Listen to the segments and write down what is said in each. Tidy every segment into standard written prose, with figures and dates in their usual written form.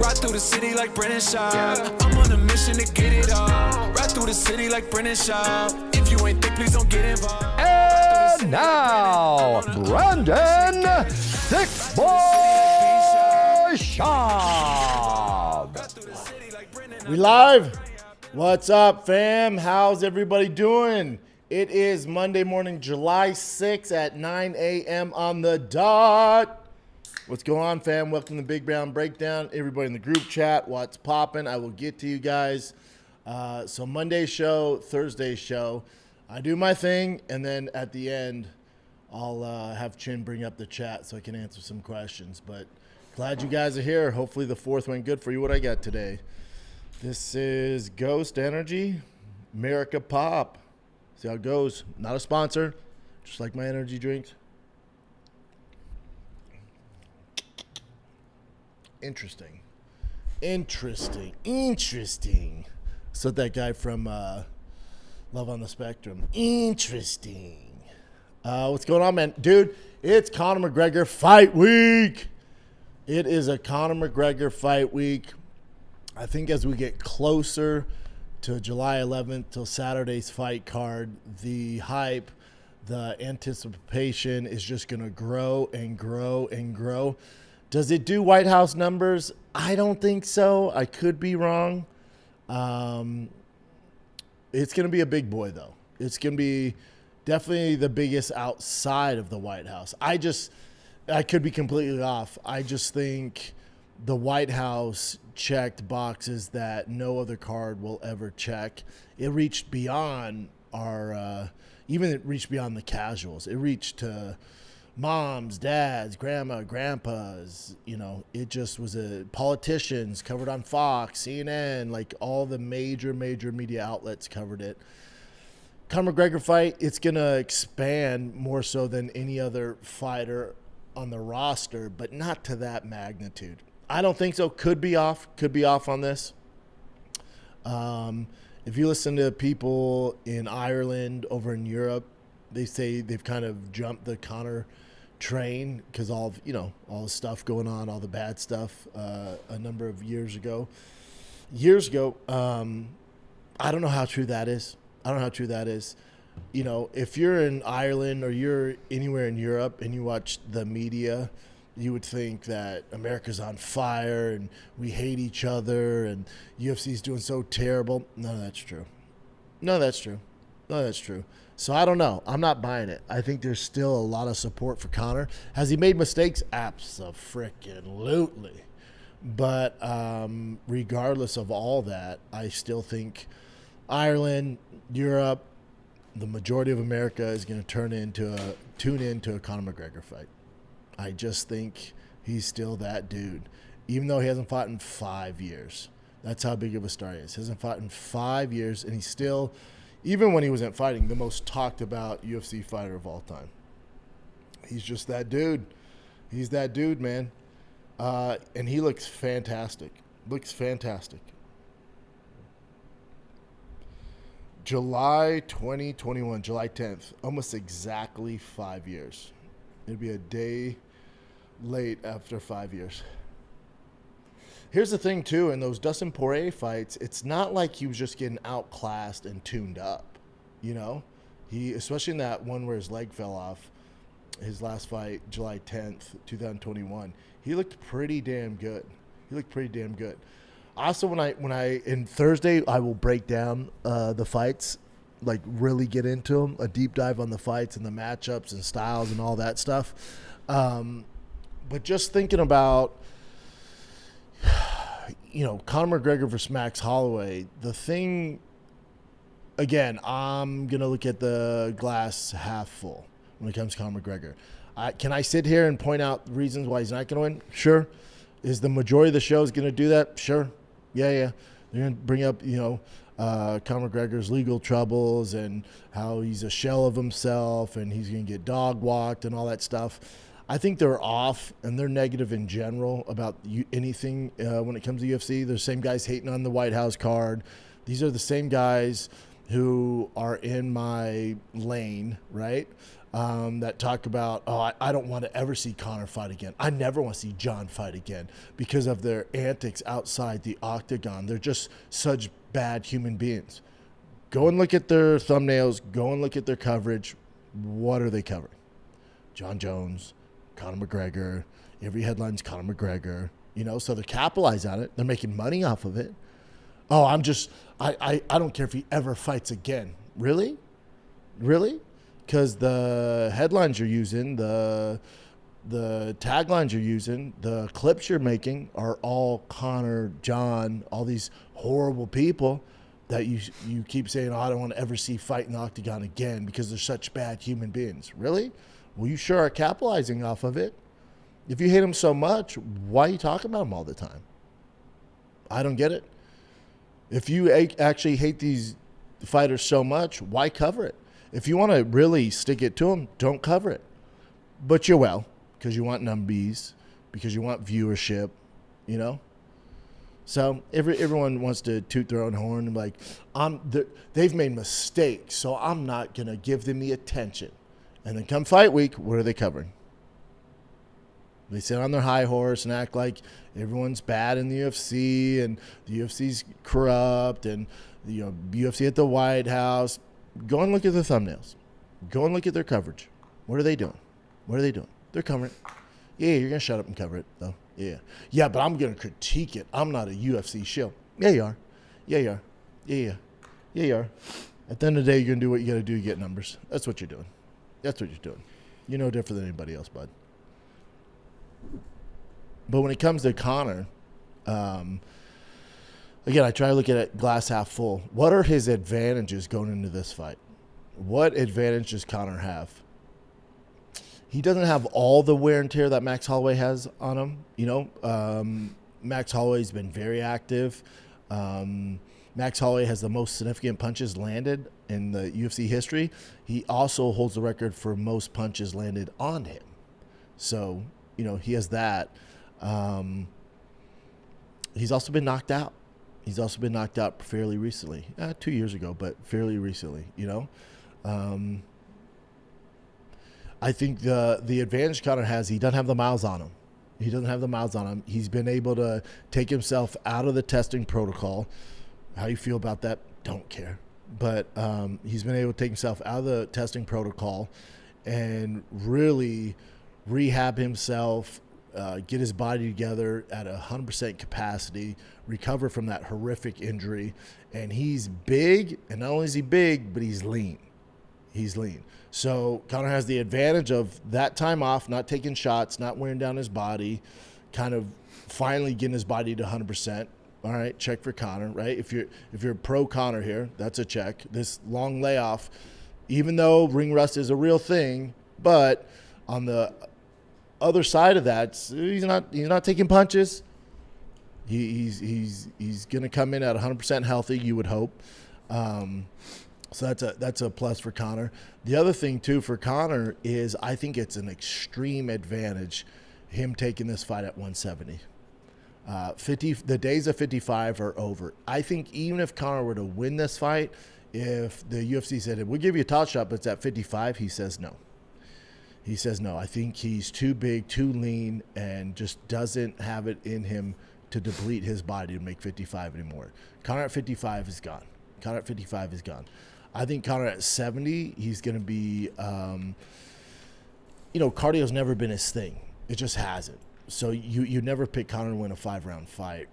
Ride through the city like Brendan Schaub. I'm on a mission to get it all. Ride through the city like Brendan Schaub. If you ain't thick, please don't get involved. And now, Brendan Thick Boy Schaub. We live? What's up, fam? How's everybody doing? It is Monday morning, July 6th at 9 a.m. on the dot. What's going on, fam? Welcome to the Big Brown Breakdown. Everybody in the group chat, what's popping? I will get to you guys. So Monday show, Thursday show. I do my thing, and then at the end, I'll have Chin bring up the chat so I can answer some questions. But glad you guys are here. Hopefully the fourth went good for you. What I got today? This is Ghost Energy, America Pop. See how it goes. Not a sponsor, just like my energy drinks. Interesting. So that guy from Love on the Spectrum. Interesting. What's going on, man? Dude, it's Conor McGregor fight week. It is a Conor McGregor fight week. I think as we get closer to July 11th till Saturday's fight card, the hype, the anticipation is just going to grow and grow and grow. Does it do White House numbers? I don't think so. I could be wrong. It's going to be a big boy, though. It's going to be definitely the biggest outside of the White House. I could be completely off. I just think the White House checked boxes that no other card will ever check. It reached beyond it reached beyond the casuals. It reached to moms, dads, grandma, grandpas. You know, it just was politicians covered on Fox, CNN, like all the major media outlets covered it. Conor McGregor fight, it's going to expand more so than any other fighter on the roster, but not to that magnitude. I don't think so. Could be off on this. If you listen to people in Ireland, over in Europe, they say they've kind of jumped the Conor train because all the stuff going on, all the bad stuff a number of years ago. I don't know how true that is. You know, if you're in Ireland or you're anywhere in Europe and you watch the media, you would think that America's on fire and we hate each other and UFC's doing so terrible. None of that's true. So I don't know. I'm not buying it. I think there's still a lot of support for Conor. Has he made mistakes? Abso-freaking-lutely. But regardless of all that, I still think Ireland, Europe, the majority of America is going to tune into a Conor McGregor fight. I just think he's still that dude, even though he hasn't fought in 5 years. That's how big of a star he is. He hasn't fought in 5 years, and he's still, even when he wasn't fighting, the most talked about UFC fighter of all time. He's just that dude. He's that dude, man. And he looks fantastic. July 2021, July 10th, almost exactly 5 years. It'd be a day late after 5 years. Here's the thing, too. In those Dustin Poirier fights, it's not like he was just getting outclassed and tuned up, you know? Especially in that one where his leg fell off, his last fight, July 10th, 2021, he looked pretty damn good. Also, in Thursday, I will break down the fights, like really get into them, a deep dive on the fights and the matchups and styles and all that stuff. But just thinking about, Conor McGregor versus Max Holloway, the thing, again, I'm going to look at the glass half full when it comes to Conor McGregor. Can I sit here and point out reasons why he's not going to win? Sure. Is the majority of the show going to do that? Sure. Yeah. They're going to bring up, Conor McGregor's legal troubles and how he's a shell of himself and he's going to get dog walked and all that stuff. I think they're off and they're negative in general about anything when it comes to UFC. They're the same guys hating on the White House card. These are the same guys who are in my lane, right? that talk about, I don't want to ever see Conor fight again. I never want to see Jon fight again because of their antics outside the octagon. They're just such bad human beings. Go and look at their thumbnails. Go and look at their coverage. What are they covering? Jon Jones, Conor McGregor. Every headline's Conor McGregor. So they're capitalizing on it. They're making money off of it. Oh, I don't care if he ever fights again. Really? Really? Because the headlines you're using, the taglines you're using, the clips you're making are all Conor, Jon, all these horrible people that you keep saying, I don't want to ever see fight in the octagon again because they're such bad human beings. Really? Well, you sure are capitalizing off of it. If you hate them so much, why are you talking about them all the time? I don't get it. If you actually hate these fighters so much, why cover it? If you want to really stick it to them, don't cover it. But you will, because you want numbies, because you want viewership, So everyone wants to toot their own horn and like, they've made mistakes, so I'm not going to give them the attention. And then come fight week, what are they covering? They sit on their high horse and act like everyone's bad in the UFC and the UFC's corrupt and UFC at the White House. Go and look at the thumbnails. Go and look at their coverage. What are they doing? What are they doing? They're covering it. Yeah, you're going to shut up and cover it, though. Yeah. Yeah, but I'm going to critique it. I'm not a UFC shill. Yeah, you are. Yeah, you are. Yeah, you are. At the end of the day, you're going to do what you got to do to get numbers. That's what you're doing. That's what you're doing. You're no different than anybody else, bud. But when it comes to Conor, again, I try to look at it glass half full. What are his advantages going into this fight? What advantage does Conor have? He doesn't have all the wear and tear that Max Holloway has on him. Max Holloway's been very active. Max Holloway has the most significant punches landed in the UFC history. He also holds the record for most punches landed on him. So, he has that. He's also been knocked out. He's also been knocked out fairly recently. 2 years ago, but fairly recently, I think the advantage Conor has, he doesn't have the miles on him. He doesn't have the miles on him. He's been able to take himself out of the testing protocol. How you feel about that? Don't care. But he's been able to take himself out of the testing protocol and really rehab himself, get his body together at 100% capacity, recover from that horrific injury. And he's big, and not only is he big, but he's lean. He's lean. So Conor has the advantage of that time off, not taking shots, not wearing down his body, kind of finally getting his body to 100%. All right, check for Conor, right? If you're pro Conor here, that's a check. This long layoff, even though ring rust is a real thing, but on the other side of that, he's not taking punches. He's going to come in at 100% healthy, you would hope. So that's a plus for Conor. The other thing too for Conor is I think it's an extreme advantage him taking this fight at 170. The days of 55 are over. I think even if Conor were to win this fight, if the UFC said, we'll give you a title shot, but it's at 55, he says no. He says no. I think he's too big, too lean, and just doesn't have it in him to deplete his body to make 55 anymore. Conor at 55 is gone. Conor at 55 is gone. I think Conor at 70, he's going to be, cardio's never been his thing. It just hasn't. So you never pick Conor to win a 5-round fight.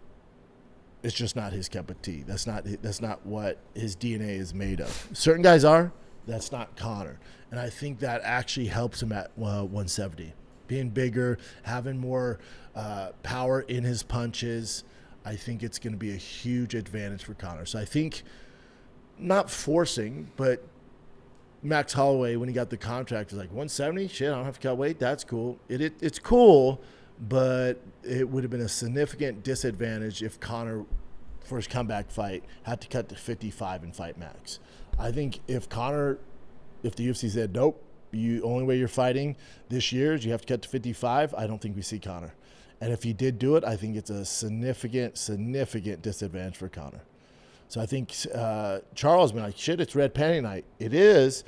It's just not his cup of tea. That's not what his DNA is made of. Certain guys are. That's not Conor. And I think that actually helps him at 170. Being bigger, having more power in his punches, I think it's going to be a huge advantage for Conor. So I think not forcing, but Max Holloway, when he got the contract, was like, 170? Shit, I don't have to cut weight? That's cool. It's cool, but it would have been a significant disadvantage if Conor, for his comeback fight, had to cut to 55 and fight Max. I think if the UFC said, nope, only way you're fighting this year is you have to cut to 55, I don't think we see Conor. And if he did do it, I think it's a significant disadvantage for Conor. So I think Charles been like, shit, it's red panty night. It is,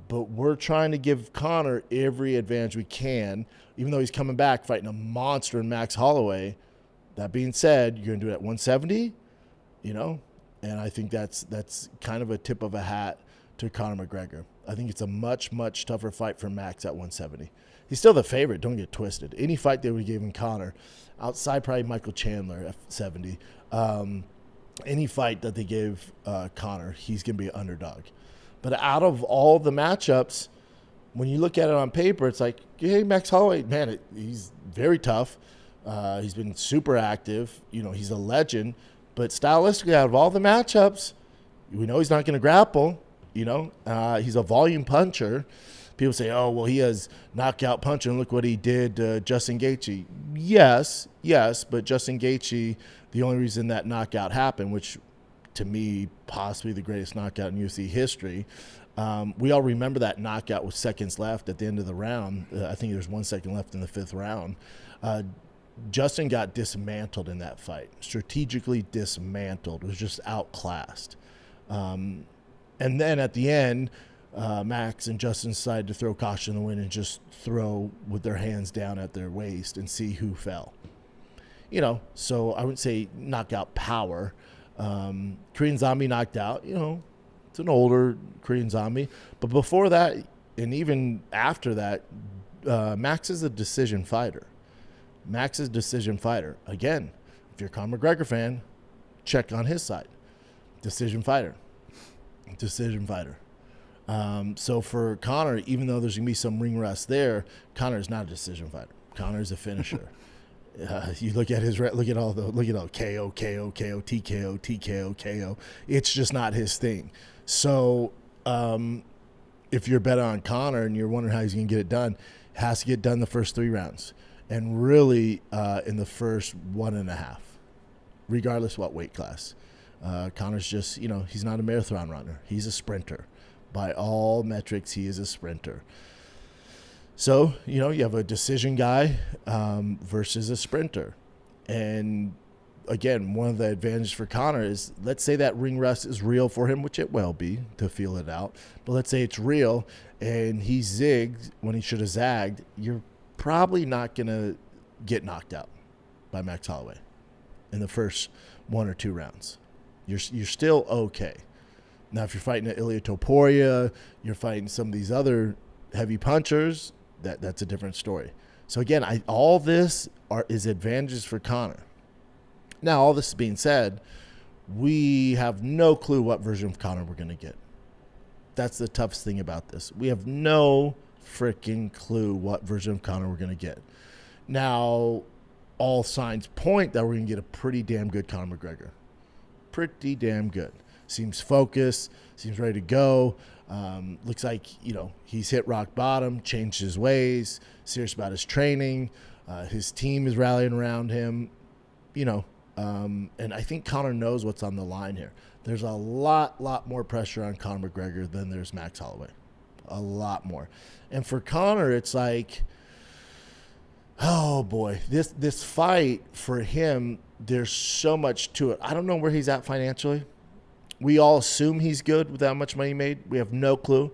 But we're trying to give Conor every advantage we can, even though he's coming back fighting a monster in Max Holloway. That being said, you're going to do it at 170, and I think that's kind of a tip of a hat to Conor McGregor. I think it's a much, much tougher fight for Max at 170. He's still the favorite, don't get twisted. Any fight they would give him Conor, outside probably Michael Chandler at 70, any fight that they give Conor, he's going to be an underdog. But out of all the matchups, when you look at it on paper, it's like, hey, Max Holloway, man, he's very tough. He's been super active. He's a legend. But stylistically, out of all the matchups, we know he's not going to grapple. He's a volume puncher. People say, oh, well, he has knockout punch, and look what he did to Justin Gaethje. Yes, but Justin Gaethje, the only reason that knockout happened, which to me, possibly the greatest knockout in UFC history. We all remember that knockout with seconds left at the end of the round. I think there's 1 second left in the 5th round. Justin got dismantled in that fight, strategically dismantled, was just outclassed. And then at the end, Max and Justin decided to throw caution in the wind and just throw with their hands down at their waist and see who fell. So I wouldn't say knockout power. Korean Zombie knocked out, it's an older Korean Zombie. But before that, and even after that, Max is a decision fighter. Again, if you're a Conor McGregor fan, check on his side. Decision fighter. So for Conor, even though there's going to be some ring rust there, Conor is not a decision fighter. Conor is a finisher. You look at all KO, TKO, TKO. It's just not his thing. So if you're betting on Conor and you're wondering how he's going to get it done, it has to get done the first 3 rounds, and really in the first 1.5, regardless what weight class. Conor's just, he's not a marathon runner. He's a sprinter. By all metrics, he is a sprinter. So, you have a decision guy versus a sprinter. And, again, one of the advantages for Conor is, let's say that ring rust is real for him, which it will be to feel it out. But let's say it's real and he zigged when he should have zagged. You're probably not going to get knocked out by Max Holloway in the first 1 or 2 rounds. You're still okay. Now, if you're fighting Ilia Topuria, you're fighting some of these other heavy punchers, that's a different story. So again, all this is advantages for Conor. Now, all this being said, we have no clue what version of Conor we're going to get. That's the toughest thing about this. We have no freaking clue what version of Conor we're going to get. Now, all signs point that we're going to get a pretty damn good Conor McGregor. Pretty damn good. Seems focused, seems ready to go. Looks like, he's hit rock bottom, changed his ways, serious about his training. His team is rallying around him, and I think Conor knows what's on the line here. There's a lot more pressure on Conor McGregor than there's Max Holloway. A lot more. And for Conor, it's like, oh boy, this fight for him, there's so much to it. I don't know where he's at financially. We all assume he's good with how much money he made. We have no clue.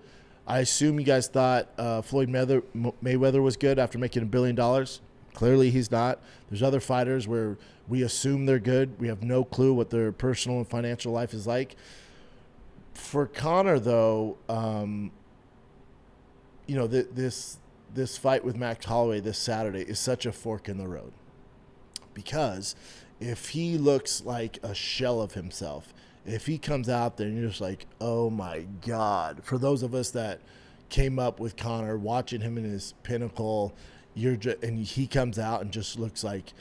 I assume you guys thought Floyd Mayweather was good after making $1 billion. Clearly he's not. There's other fighters where we assume they're good. We have no clue what their personal and financial life is like. For Conor, though, this fight with Max Holloway this Saturday is such a fork in the road. Because if he looks like a shell of himself, if he comes out there and you're just like, oh my God, for those of us that came up with Conor, watching him in his pinnacle, and he comes out and just looks like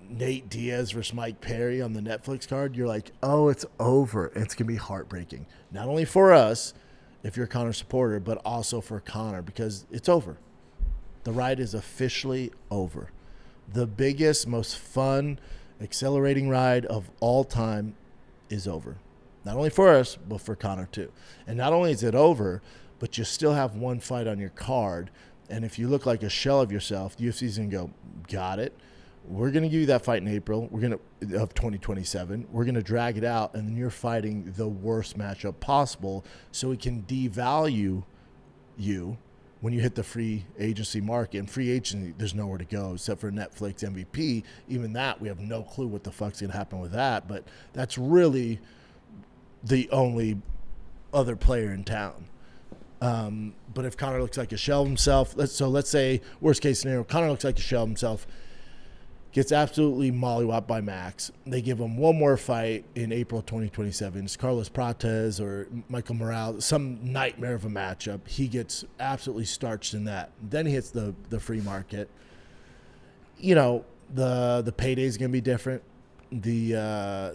Nate Diaz versus Mike Perry on the Netflix card, you're like, oh, it's over. It's going to be heartbreaking. Not only for us, if you're a Conor supporter, but also for Conor, because it's over. The ride is officially over. The biggest, most fun, accelerating ride of all time is over. Not only for us, but for Conor too. And not only is it over, but you still have one fight on your card. And if you look like a shell of yourself, the UFC's going to go, got it. We're going to give you that fight in April. Of 2027. We're going to drag it out, and then you're fighting the worst matchup possible so we can devalue you when you hit the free agency market. And free agency, there's nowhere to go except for Netflix MVP. Even that, we have no clue what the fuck's going to happen with that. But that's really the only other player in town. But if Conor looks like a shell of himself, let's say, worst case scenario, Conor looks like a shell of himself, gets absolutely mollywopped by Max. They give him one more fight in April 2027. It's Carlos Prates or Michael Morales, some nightmare of a matchup. He gets absolutely starched in that. Then he hits the free market. You know, the payday is going to be different. The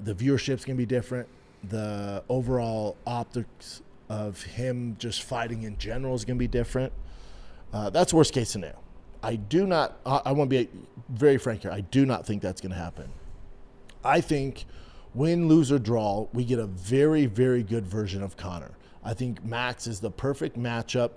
viewership's going to be different. The overall optics of him just fighting in general is going to be different. That's worst case scenario. I want to be very frank here. I do not think that's going to happen. I think win, lose, or draw, we get a very, very good version of Conor. I think Max is the perfect matchup.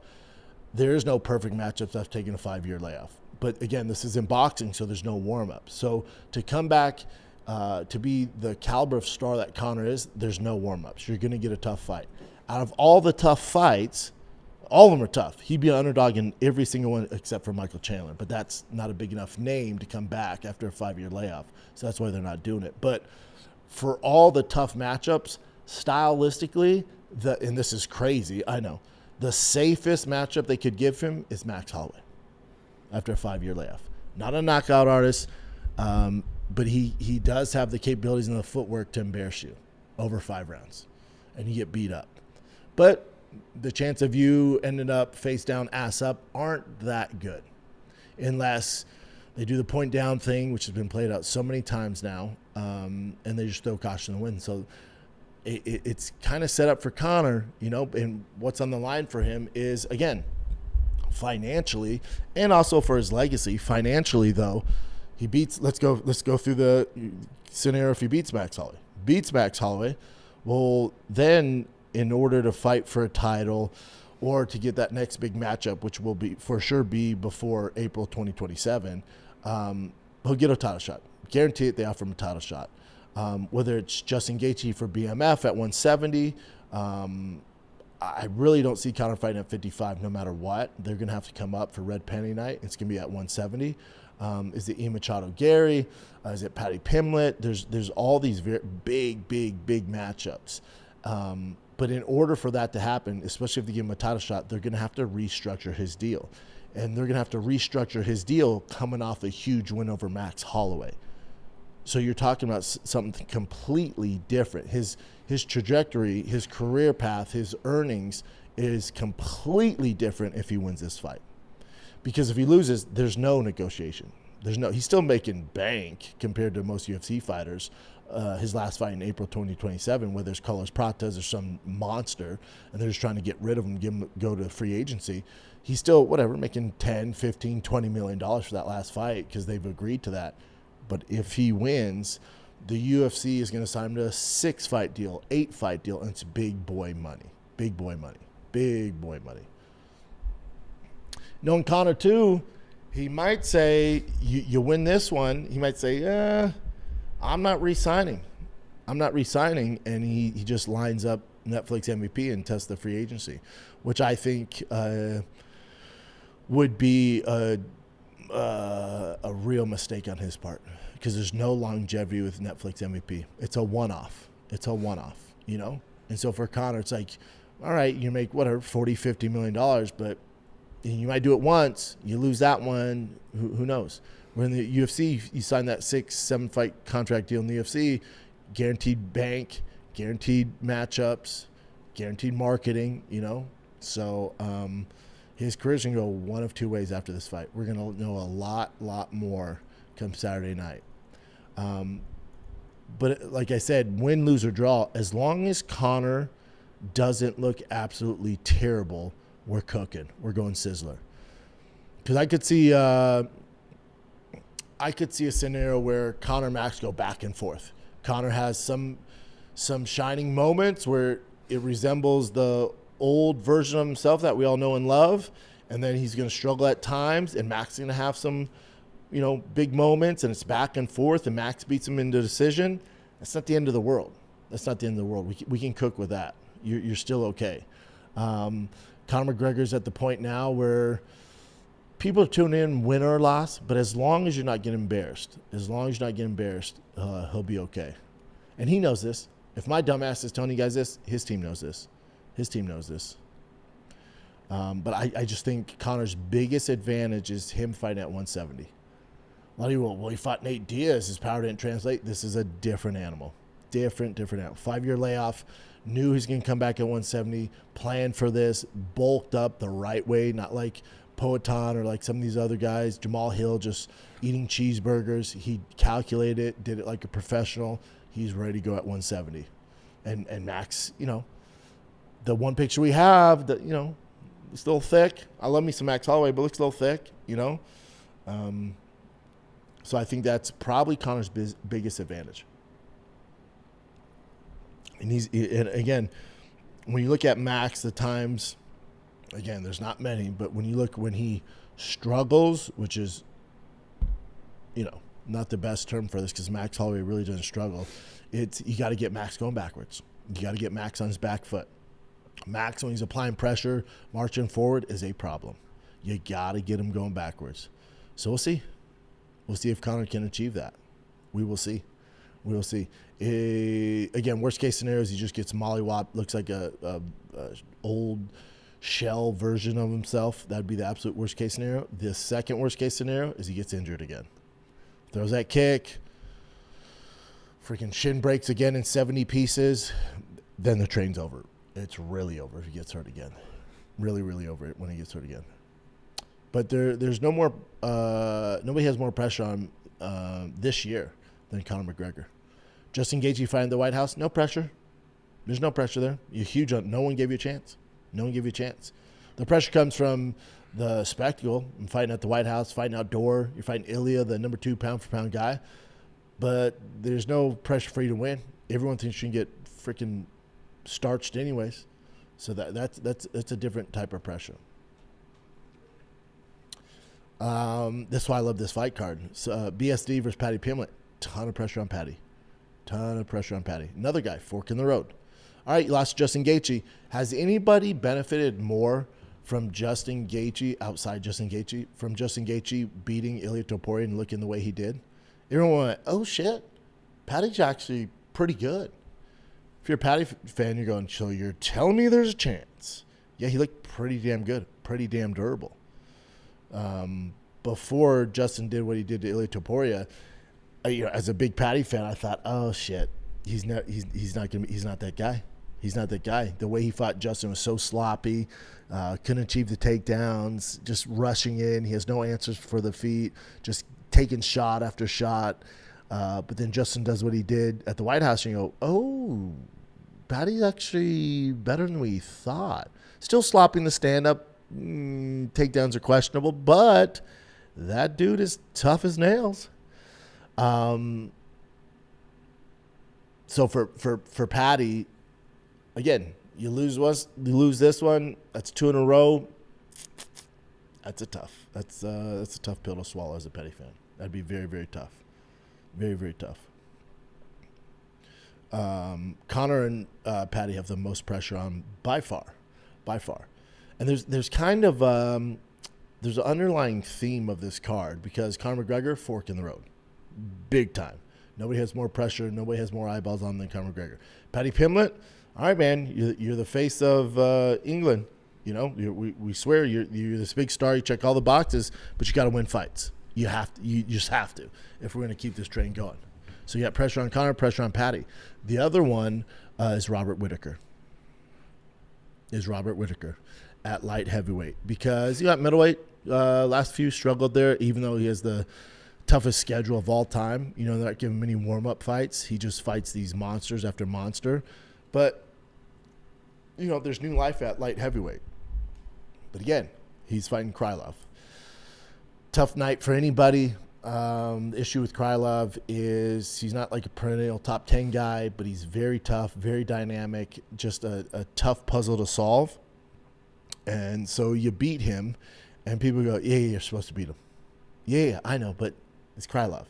There is no perfect matchup after taking a 5-year layoff. But again, this is in boxing, so there's no warm-up. So to come back to be the caliber of star that Conor is, there's no warm-ups. You're going to get a tough fight. Out of all the tough fights, all of them are tough. He'd be an underdog in every single one except for Michael Chandler, but that's not a big enough name to come back after a 5-year layoff. So that's why they're not doing it. But for all the tough matchups, stylistically, and this is crazy, I know, the safest matchup they could give him is Max Holloway after a 5-year layoff. Not a knockout artist, but he does have the capabilities and the footwork to embarrass you over 5 rounds, and you get beat up. But the chance of you ending up face down, ass up aren't that good unless they do the point down thing, which has been played out so many times now, and they just throw caution to the wind. So it's kind of set up for Conor, you know, and what's on the line for him is, again, financially and also for his legacy. Financially, though, he beats, let's go through the scenario if he beats Max Holloway. Well, then in order to fight for a title or to get that next big matchup, which will be for sure be before April 2027, he'll get a title shot. Guarantee it, they offer him a title shot. Whether it's Justin Gaethje for BMF at 170, I really don't see Conor fighting at 55 no matter what. They're going to have to come up for Red Penny Night. It's going to be at 170. Is it Ian Machado Gary? Is it Paddy Pimblett? There's all these very big matchups. But in order for that to happen, especially if they give him a title shot, they're going to have to restructure his deal. And they're going to have to restructure his deal coming off a huge win over Max Holloway. So you're talking about something completely different. His trajectory, his career path, his earnings is completely different if he wins this fight. Because if he loses, there's no negotiation. He's still making bank compared to most UFC fighters. His last fight in April 2027, whether it's Carlos Prates or some monster, and they're just trying to get rid of him, go to free agency. He's still, making $10, $15, $20 million for that last fight because they've agreed to that. But if he wins, the UFC is going to sign him to a 6-fight deal, 8-fight deal, and it's big boy money. Big boy money. Knowing Conor, too, he might say, you win this one, he might say, I'm not re-signing. And he just lines up Netflix MVP and tests the free agency, which I think would be a real mistake on his part because there's no longevity with Netflix MVP. It's a one-off, you know? And so for Conor, it's like, all right, you make whatever, $40, $50 million, but you might do it once, you lose that one, who knows? When the UFC, you sign that 6-7 fight contract deal in the UFC, guaranteed bank, guaranteed matchups, guaranteed marketing, you know? So his career's going to go one of two ways after this fight. We're going to know a lot more come Saturday night. But like I said, win, lose, or draw, as long as Conor doesn't look absolutely terrible, we're cooking. We're going Sizzler. Because I could see a scenario where Conor and Max go back and forth. Conor has some shining moments where it resembles the old version of himself that we all know and love, and then he's going to struggle at times, and Max is going to have some, big moments, and it's back and forth, and Max beats him into decision. That's not the end of the world. We can cook with that. You're still okay. Conor McGregor's at the point now where people are tuning in, win or loss, but as long as you're not getting embarrassed, he'll be okay. And he knows this. If my dumbass is telling you guys this, his team knows this. But I just think Conor's biggest advantage is him fighting at 170. A lot of people, well, he fought Nate Diaz. His power didn't translate. This is a different animal. Different animal. 5-year layoff. Knew he's going to come back at 170. Planned for this. Bulked up the right way. Not like Poatan or like some of these other guys. Jamal Hill just eating cheeseburgers. He calculated it. Did it like a professional. He's ready to go at 170. And Max, the one picture we have, that it's a little thick. I love me some Max Holloway, but looks a little thick, So I think that's probably Conor's biggest advantage. And again, when you look at Max, the times, again, there's not many, but when you look when he struggles, which is, not the best term for this because Max Holloway really doesn't struggle. You got to get Max going backwards. You got to get Max on his back foot. Max, when he's applying pressure, marching forward is a problem. You got to get him going backwards. So we'll see. We'll see if Conor can achieve that. We will see. Again, worst case scenario is he just gets mollywopped, looks like a old shell version of himself. That'd be the absolute worst case scenario. The second worst case scenario is he gets injured again. Throws that kick, freaking shin breaks again in 70 pieces, then the train's over. It's really over if he gets hurt again. Really, really over it when he gets hurt again. But there's no more. Nobody has more pressure on this year than Conor McGregor. Justin Gaethje fighting the White House, no pressure. There's no pressure there. You're huge on. No one gave you a chance. The pressure comes from the spectacle and fighting at the White House, fighting outdoor. You're fighting Ilia, the number 2 pound-for-pound guy. But there's no pressure for you to win. Everyone thinks you can get freaking starched anyways. So that's a different type of pressure. That's why I love this fight card. So, BSD versus Paddy Pimblett. Ton of pressure on Paddy. Another guy, fork in the road. All right, you lost Justin Gaethje. Has anybody benefited more from Justin Gaethje, outside Justin Gaethje, from Justin Gaethje beating Ilia Topuria and looking the way he did? Everyone went, oh, shit, Paddy's actually pretty good. If you're a Paddy fan, you're going, so you're telling me there's a chance. Yeah, he looked pretty damn good, pretty damn durable. Before Justin did what he did to Ilia Topuria, as a big Paddy fan, I thought, oh, shit, he's not that guy. He's not that guy. The way he fought Justin was so sloppy, couldn't achieve the takedowns, just rushing in. He has no answers for the feet, just taking shot after shot. But then Justin does what he did at the White House, and you go, oh, Paddy's actually better than we thought. Still slopping the stand-up. Takedowns are questionable, but that dude is tough as nails. So for Paddy, again, you lose this one. That's 2 in a row. That's a tough pill to swallow as a Paddy fan. That'd be very, very tough. Very, very tough. Conor and Paddy have the most pressure on by far. And there's kind of there's an underlying theme of this card because Conor McGregor, fork in the road, big time. Nobody has more pressure. Nobody has more eyeballs on than Conor McGregor. Paddy Pimblett, all right, man, you're the face of England. We swear you're this big star. You check all the boxes, but you got to win fights. You just have to if we're going to keep this train going. So you got pressure on Conor, pressure on Paddy. The other one is Robert Whittaker. At light heavyweight because he got middleweight. Last few struggled there, even though he has the toughest schedule of all time. They're not giving him any warm-up fights. He just fights these monsters after monster. But, there's new life at light heavyweight. But again, he's fighting Krylov. Tough night for anybody. The issue with Krylov is he's not like a perennial top 10 guy, but he's very tough, very dynamic, just a tough puzzle to solve. And so you beat him, and people go, yeah, you're supposed to beat him. Yeah, I know, but it's Krylov.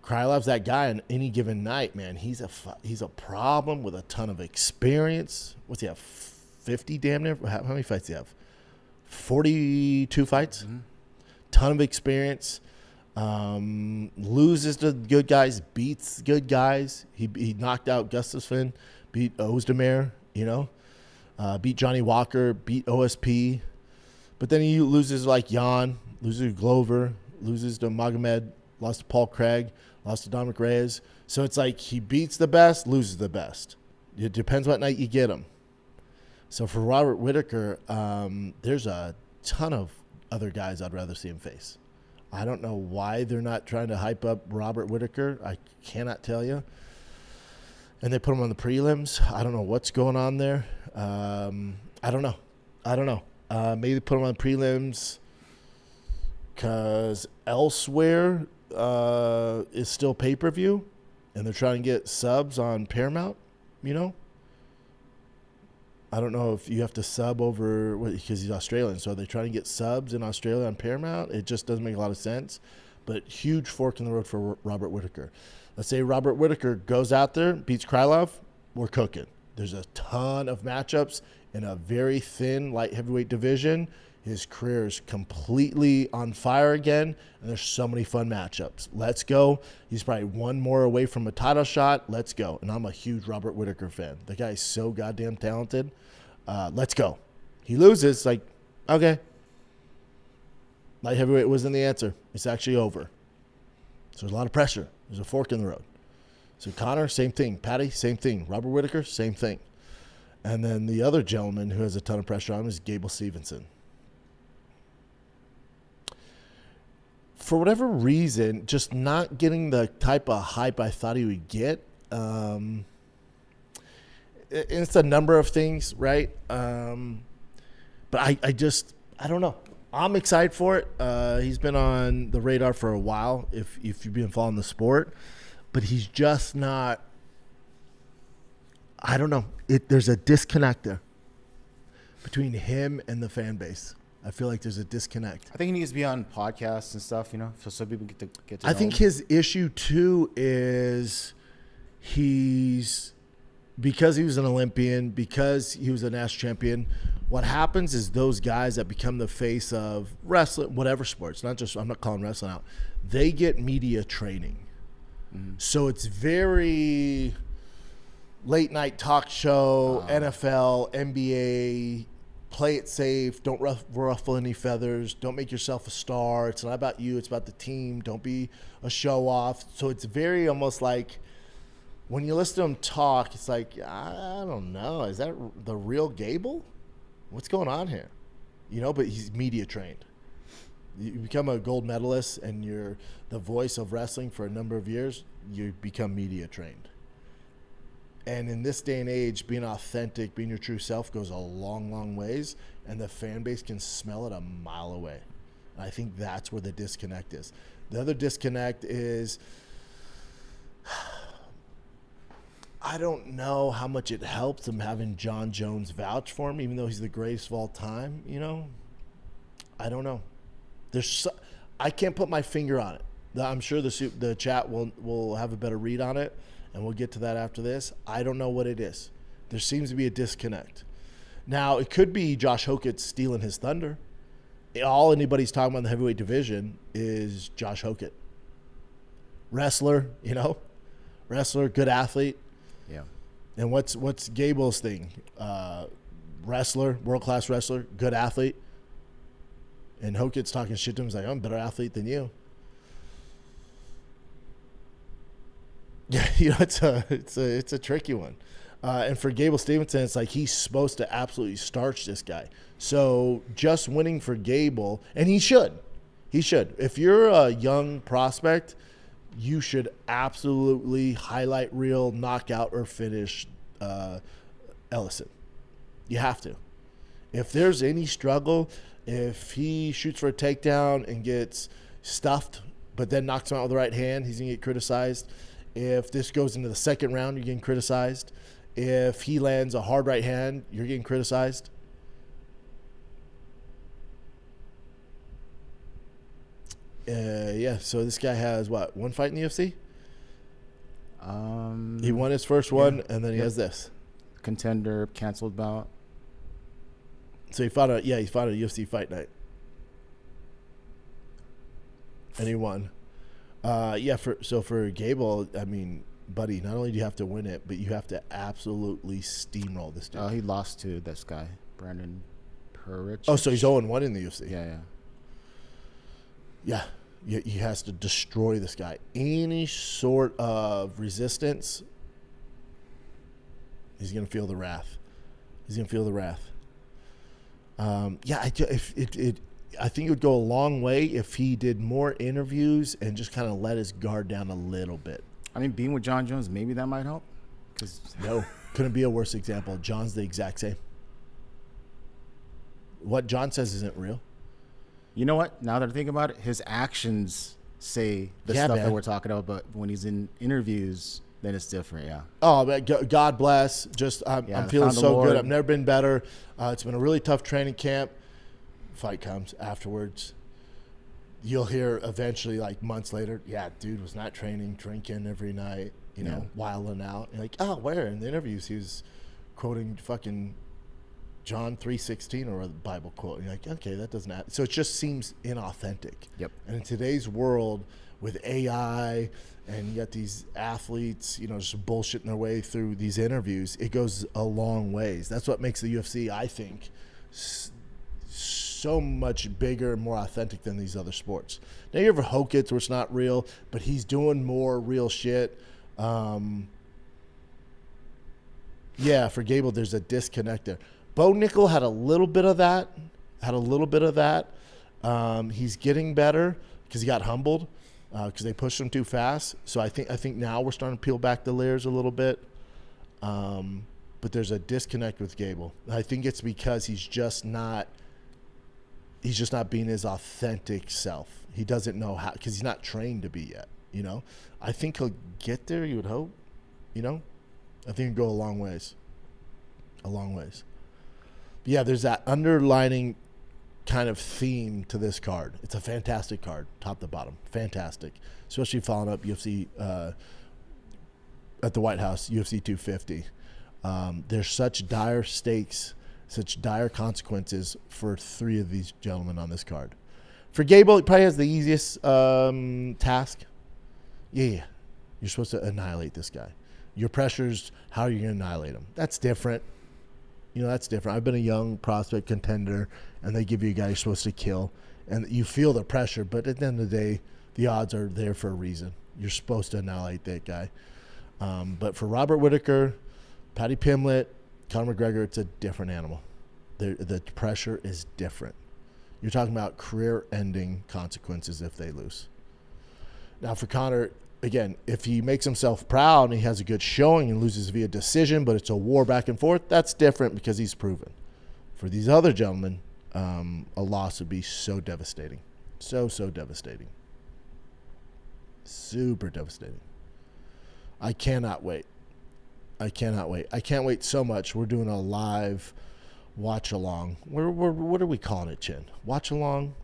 Krylov's that guy on any given night, man. He's a problem with a ton of experience. What's he have? 50 damn near. How many fights do you have? 42 fights. Ton of experience. Loses to good guys, beats good guys. He knocked out Gustafsson, beat Ozdemir, beat Johnny Walker, beat OSP. But then he loses like Jan, loses to Glover, loses to Magomed, lost to Paul Craig, lost to Dominic Reyes. So it's like he beats the best, loses the best. It depends what night you get him. So for Robert Whittaker, there's a ton of other guys I'd rather see him face. I don't know why they're not trying to hype up Robert Whittaker. I cannot tell you. And they put him on the prelims. I don't know what's going on there. I don't know. Maybe they put him on the prelims because elsewhere is still pay-per-view, and they're trying to get subs on Paramount, I don't know if you have to sub over because he's Australian. So are they trying to get subs in Australia on Paramount? It just doesn't make a lot of sense. But huge fork in the road for Robert Whittaker. Let's say Robert Whittaker goes out there, beats Krylov, we're cooking. There's a ton of matchups in a very thin light heavyweight division. His career is completely on fire again, and there's so many fun matchups. Let's go. He's probably one more away from a title shot. Let's go. And I'm a huge Robert Whittaker fan. The guy is so goddamn talented. Let's go. He loses, okay. Light heavyweight wasn't the answer. It's actually over. So there's a lot of pressure. There's a fork in the road. So Conor, same thing. Paddy, same thing. Robert Whittaker, same thing. And then the other gentleman who has a ton of pressure on him is Gable Steveson. For whatever reason, just not getting the type of hype I thought he would get. It's a number of things, right? But I don't know. I'm excited for it. He's been on the radar for a while, if you've been following the sport. But he's just not, I don't know. There's a disconnect there between him and the fan base. I feel like there's a disconnect. I think he needs to be on podcasts and stuff, so people get to I know think him. his issue, too, is because he was an Olympian, because he was a national champion, what happens is those guys that become the face of wrestling, whatever sports, I'm not calling wrestling out, they get media training. So it's very late night talk show, NFL, NBA, play it safe. Don't ruffle any feathers. Don't make yourself a star. It's not about you. It's about the team. Don't be a show off. So it's very almost like when you listen to him talk, it's like, I don't know. Is that the real Gable? What's going on here? But he's media trained. You become a gold medalist and you're the voice of wrestling for a number of years, you become media trained. And in this day and age, being authentic, being your true self goes a long, long ways, and the fan base can smell it a mile away. And I think that's where the disconnect is. The other disconnect is I don't know how much it helps him having Jon Jones vouch for him, even though he's the greatest of all time, I don't know. I can't put my finger on it. I'm sure the chat will have a better read on it. And we'll get to that after this. I don't know what it is. There seems to be a disconnect. Now, it could be Josh Hokett stealing his thunder. All anybody's talking about in the heavyweight division is Josh Hokett. Wrestler, Wrestler, good athlete. Yeah. And what's Gable's thing? Wrestler, world-class wrestler, good athlete. And Hokett's talking shit to him. He's like, I'm a better athlete than you. Yeah, it's a tricky one. And for Gable Steveson, it's like he's supposed to absolutely starch this guy. So just winning for Gable, and he should. If you're a young prospect, you should absolutely highlight reel, knockout, or finish Ellison. You have to. If there's any struggle, if he shoots for a takedown and gets stuffed, but then knocks him out with the right hand, he's going to get criticized. If this goes into the second round, you're getting criticized. If he lands a hard right hand, you're getting criticized. So this guy has, one fight in the UFC? He won his first one, and then he has this. Contender, canceled bout. So he fought a UFC Fight Night. And he won. For Gable, I mean, buddy, not only do you have to win it, but you have to absolutely steamroll this dude. Oh, he lost to this guy, Brandon Perich. Oh, so he's 0-1 in the UFC. Yeah. Yeah, he has to destroy this guy. Any sort of resistance, he's going to feel the wrath. I think it would go a long way if he did more interviews and just kind of let his guard down a little bit. I mean, being with Jon Jones, maybe that might help. No, couldn't be a worse example. John's the exact same. What Jon says isn't real. You know what? Now that I think about it, his actions say the stuff that we're talking about, but when he's in interviews, then it's different, yeah. Oh, God bless. I'm feeling so good. I've never been better. It's been a really tough training camp. Fight comes afterwards. You'll hear eventually, like months later, yeah, dude was not training, drinking every night, wilding out. You're like, oh, where? In the interviews, he was quoting fucking John 3:16 or a Bible quote. And you're like, okay, that doesn't happen. So it just seems inauthentic. Yep. And in today's world with AI and you got these athletes, just bullshitting their way through these interviews, it goes a long ways. That's what makes the UFC, I think, so much bigger and more authentic than these other sports. Now you have Hokits where it's not real, but he's doing more real shit. For Gable, there's a disconnect there. Bo Nickel had a little bit of that. He's getting better because he got humbled because they pushed him too fast. So I think now we're starting to peel back the layers a little bit. But there's a disconnect with Gable. I think it's because he's just not being his authentic self. He doesn't know how, because he's not trained to be yet, I think he'll get there, you would hope, I think he'll go a long ways. But yeah, there's that underlining kind of theme to this card. It's a fantastic card, top to bottom. Fantastic. Especially following up UFC at the White House, UFC 250. There's such dire stakes, such dire consequences for three of these gentlemen on this card. For Gable, he probably has the easiest task. Yeah. You're supposed to annihilate this guy. Your pressure's how are you going to annihilate him. That's different. That's different. I've been a young prospect contender, and they give you a guy you're supposed to kill, and you feel the pressure, but at the end of the day, the odds are there for a reason. You're supposed to annihilate that guy. But for Robert Whittaker, Paddy Pimblett, Conor McGregor, it's a different animal. The pressure is different. You're talking about career-ending consequences if they lose. Now, for Conor, again, if he makes himself proud and he has a good showing and loses via decision, but it's a war back and forth, that's different because he's proven. For these other gentlemen, a loss would be so devastating. So devastating. Super devastating. I cannot wait. I can't wait so much. We're doing a live watch along. What are we calling it, Chin? Watch along?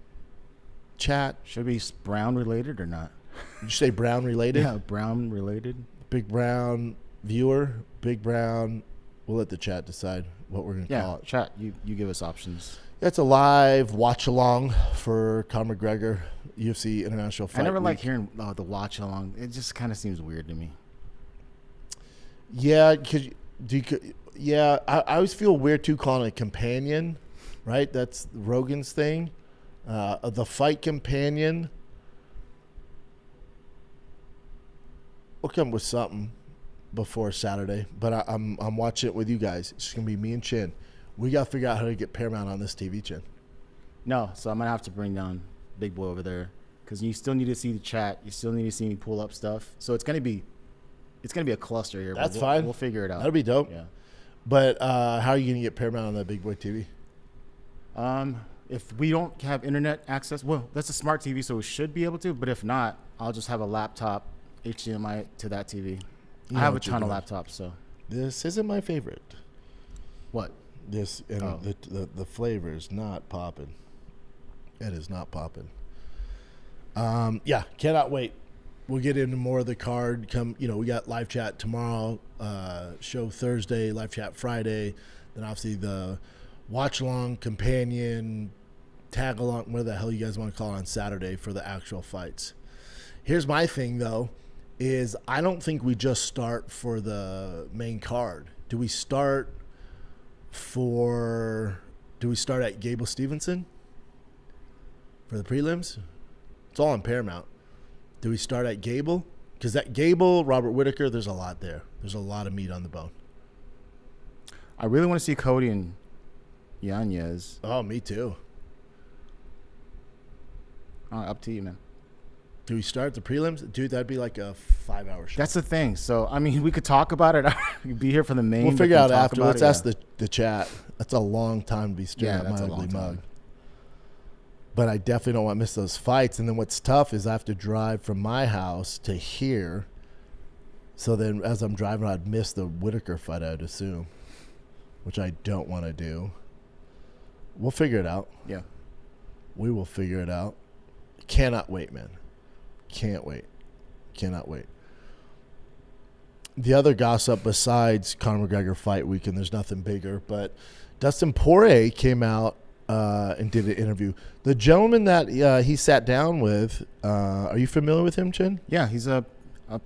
Chat? Should be Brown related or not? Did you say Brown related? Yeah, Brown related. Big Brown viewer, Big Brown. We'll let the chat decide what we're going to call it. Chat, you give us options. That's a live watch along for Conor McGregor, UFC International Fight I never Week. like hearing the watch along. It just kind of seems weird to me. Yeah, I always feel weird too calling it a companion, right? That's Rogan's thing. The fight companion. We'll come with something before Saturday, but I'm watching it with you guys. It's just gonna be me and Chin. We gotta figure out how to get Paramount on this TV, Chin. No, so I'm gonna have to bring down Big Boy over there because you still need to see the chat. You still need to see me pull up stuff. So it's gonna be a cluster here. That's but fine. We'll figure it out. That'll be dope. Yeah. But how are you gonna get Paramount on that Big Boy TV? If we don't have internet access, well, that's a smart TV, so we should be able to. But if not, I'll just have a laptop HDMI to that TV. I have a ton of laptops, so. This isn't my favorite. What? This and the flavor is not popping. It is not popping. Yeah, cannot wait. We'll get into more of the card. We got live chat tomorrow, show Thursday, live chat Friday, then obviously the watch along, companion, tag along, whatever the hell you guys want to call it, on Saturday for the actual fights. Here's my thing, though, is I don't think we just start for the main card. Do we start at Gable Steveson for the prelims? It's all on Paramount. Do we start at Gable? Because that Gable, Robert Whittaker, there's a lot there. There's a lot of meat on the bone. I really want to see Cody and Yanez. Oh, me too. Up to you, man. Do we start the prelims? Dude, that'd be like a 5-hour show. That's the thing. So, I mean, we could talk about it. We'd be here for the main. We'll figure out after. Let's ask yeah. the chat. That's a long time to be staring at my ugly mug. But I definitely don't want to miss those fights. And then what's tough is I have to drive from my house to here. So then as I'm driving, I'd miss the Whittaker fight, I'd assume, which I don't want to do. We'll figure it out. Yeah. We will figure it out. Cannot wait, man. Can't wait. Cannot wait. The other gossip besides Conor McGregor fight week, and there's nothing bigger, but Dustin Poirier came out and did an interview. The gentleman that he sat down with, are you familiar with him, Chin? Yeah, he's a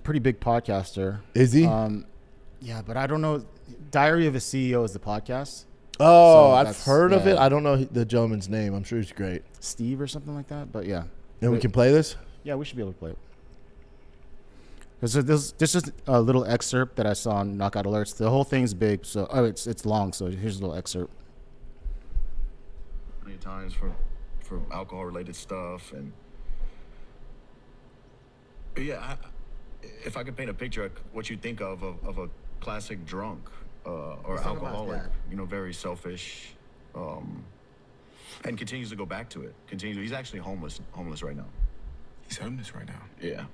pretty big podcaster. Is he? Yeah, but I don't know. Diary of a CEO is the podcast. Oh, So I've heard of yeah. it. I don't know the gentleman's name. I'm sure he's great. Steve or something like that. But yeah. And we can play this? Yeah, we should be able to play it. There's just a little excerpt that I saw on Knockout Alerts. The whole thing's big, so it's long. So here's a little excerpt. Many times for alcohol related stuff, and yeah, if I could paint a picture of what you think of a classic drunk or alcoholic, very selfish, and continues to go back to it. He's actually homeless right now. He's homeless right now. Yeah.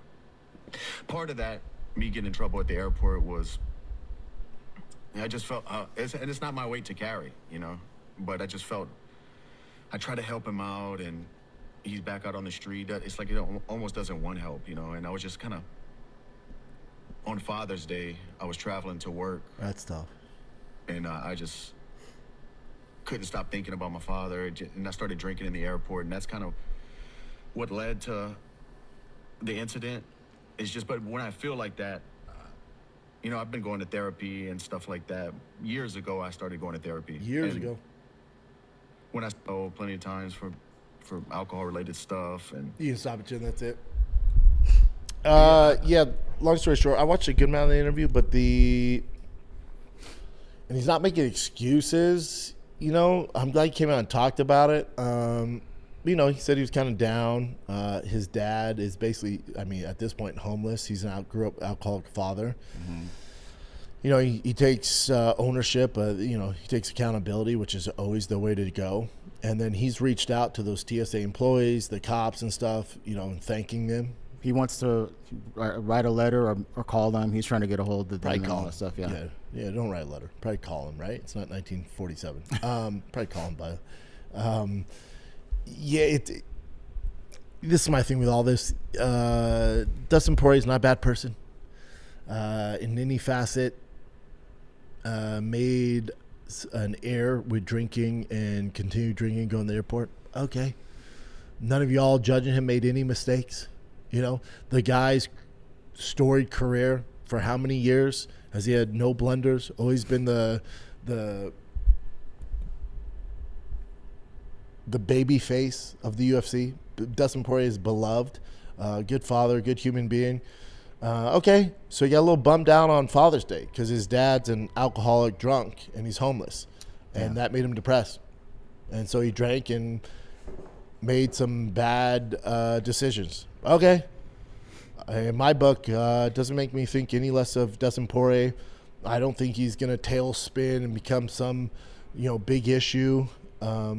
Part of that, me getting in trouble at the airport, was I just felt, and it's not my weight to carry, but I just felt, I try to help him out, and he's back out on the street. It's like he almost doesn't want help, and I was just kind of, on Father's Day, I was traveling to work. That's tough. And I just couldn't stop thinking about my father, and I started drinking in the airport, and that's kind of what led to the incident. It's just, but when I feel like that, I've been going to therapy and stuff like that. Years ago, I started going to therapy. Years ago. When I stole plenty of times for alcohol-related stuff. And You can stop it, Chin. That's it. Yeah, long story short, I watched a good amount of the interview, but and he's not making excuses, I'm glad he came out and talked about it. He said he was kind of down. His dad is basically, at this point, homeless. He's an grew up alcoholic father. Mm-hmm. He takes ownership. He takes accountability, which is always the way to go. And then he's reached out to those TSA employees, the cops and stuff, and thanking them. He wants to write a letter or call them. He's trying to get a hold of them and all that stuff. Yeah. Yeah, don't write a letter. Probably call him, right? It's not 1947. Probably call him by. This is my thing with all this. Dustin Poirier is not a bad person. In any facet, made an error with drinking and continued drinking, going to the airport. Okay. None of y'all judging him made any mistakes. The guy's storied career for how many years has he had no blunders? Always been the baby face of the UFC. Dustin Poirier is beloved, good father, good human being. Okay, so he got a little bummed out on Father's Day because his dad's an alcoholic drunk and he's homeless, and that made him depressed. And so he drank and made some bad decisions. Okay. In my book, doesn't make me think any less of Dustin Poirier. I don't think he's going to tailspin and become some, big issue. I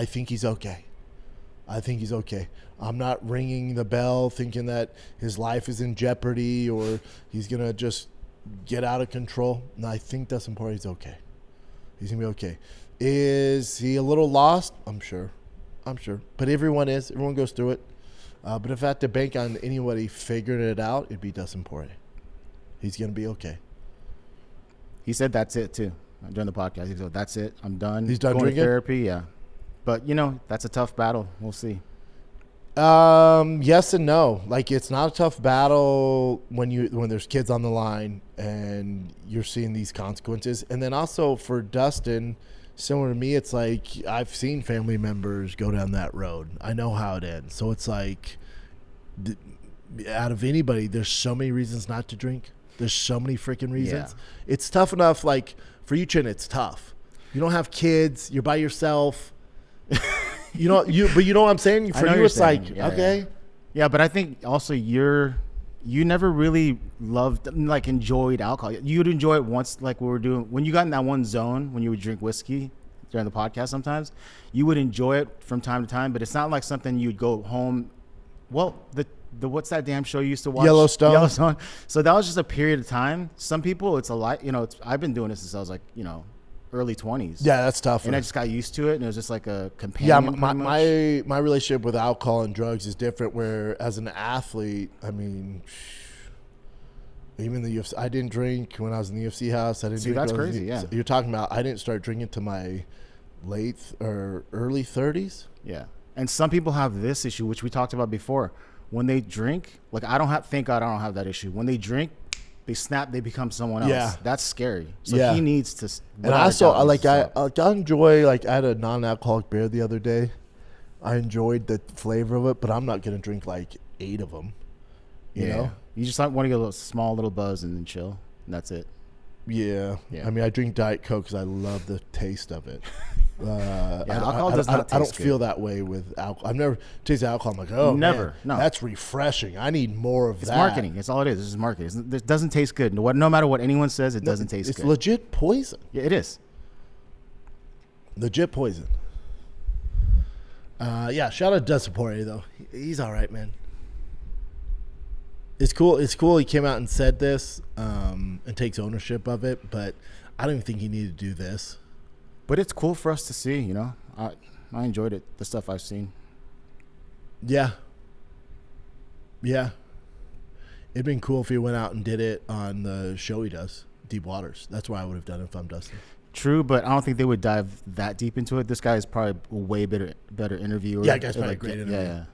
think he's okay. I'm not ringing the bell thinking that his life is in jeopardy or he's going to just get out of control. No, I think Dustin Poirier's okay. He's going to be okay. Is he a little lost? I'm sure. But everyone is. Everyone goes through it. But if I had to bank on anybody figuring it out, it'd be Dustin Poirier. He's going to be okay. He said that's it, too. during the podcast. He said, "That's it. I'm done. He's done going drinking? to therapy." Yeah, but that's a tough battle. We'll see. Yes and no. Like, it's not a tough battle when there's kids on the line and you're seeing these consequences. And then also for Dustin, similar to me, it's like I've seen family members go down that road. I know how it ends. So it's like, out of anybody, there's so many reasons not to drink. There's so many freaking reasons. Yeah. It's tough enough. Like, for you, Chin, it's tough. You don't have kids. You're by yourself. But you know what I'm saying? For you, it's like, okay. Yeah, but I think also you never really enjoyed alcohol. You'd enjoy it once, like we were doing when you got in that one zone when you would drink whiskey during the podcast. Sometimes you would enjoy it from time to time, but it's not like something you'd go home. Well, the what's that damn show you used to watch? Yellowstone. So that was just a period of time. Some people, it's a lot. I've been doing this since I was like early 20s. Yeah, that's tough. And I just got used to it, and it was just like a companion. Yeah, my relationship with alcohol and drugs is different. Where as an athlete, I mean, even the UFC, I didn't drink when I was in the UFC house. I didn't drink. That's crazy. Yeah, you're talking about. I didn't start drinking to my late or early 30s. Yeah, and some people have this issue, which we talked about before. When they drink, like thank God I don't have that issue. When they drink, they snap, they become someone else. Yeah. That's scary. So he needs to. And also, I enjoy, I had a non-alcoholic beer the other day. I enjoyed the flavor of it, but I'm not going to drink 8 of them. You know? You just want to get a small little buzz and then chill. And that's it. Yeah. I mean, I drink Diet Coke because I love the taste of it. Alcohol does not taste I don't good. feel that way with alcohol. I've never tasted alcohol. I'm like, oh, never. Man, No, that's refreshing. I need more of that. It's marketing. It's all it is. It's marketing. It doesn't taste good. No matter what anyone says, it doesn't taste good. It's legit poison. Yeah, it is. Legit poison. Shout out to Dustin Poirier, though. He's all right, man. It's cool. It's cool he came out and said this and takes ownership of it, but I don't even think he needed to do this. But it's cool for us to see, I enjoyed it, the stuff I've seen. Yeah. It'd been cool if he went out and did it on the show he does, Deep Waters. That's where I would have done it if I'm Dustin. True, but I don't think they would dive that deep into it. This guy is probably a way better interviewer. Yeah, guy's probably a great interviewer. Yeah.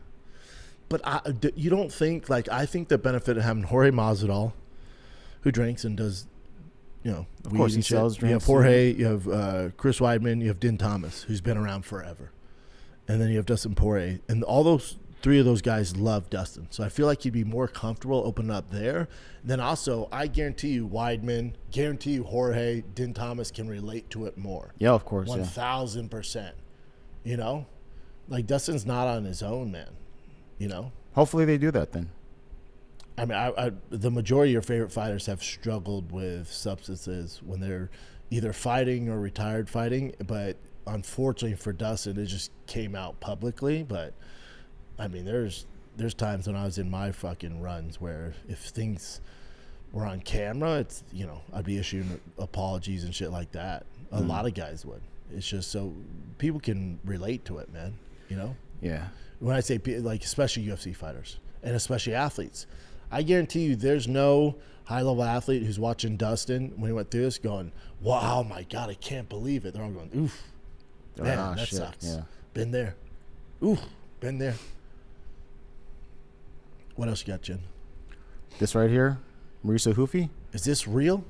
But you don't think, I think the benefit of having Jorge Masvidal, who drinks and does, of course he sells drinks. You have Jorge, you have Chris Weidman, you have Din Thomas, who's been around forever. And then you have Dustin Poirier. And all those 3 of those guys love Dustin. So I feel like he'd be more comfortable opening up there. Then also, I guarantee you Weidman, guarantee you Jorge, Din Thomas can relate to it more. Yeah, of course. 1,000%. Dustin's not on his own, man. Hopefully they do that then. I mean, the majority of your favorite fighters have struggled with substances when they're either fighting or retired fighting. But unfortunately for Dustin, it just came out publicly. But I mean, there's times when I was in my fucking runs where if things were on camera, it's I'd be issuing apologies and shit like that. A lot of guys would. It's just so people can relate to it, man. Yeah. When I say especially UFC fighters and especially athletes. I guarantee you there's no high-level athlete who's watching Dustin when he went through this going, wow, my God, I can't believe it. They're all going, oof, man, that sucks. Yeah. Been there. Oof, been there. What else you got, Jen? This right here, Mauricio Ruffy. Is this real?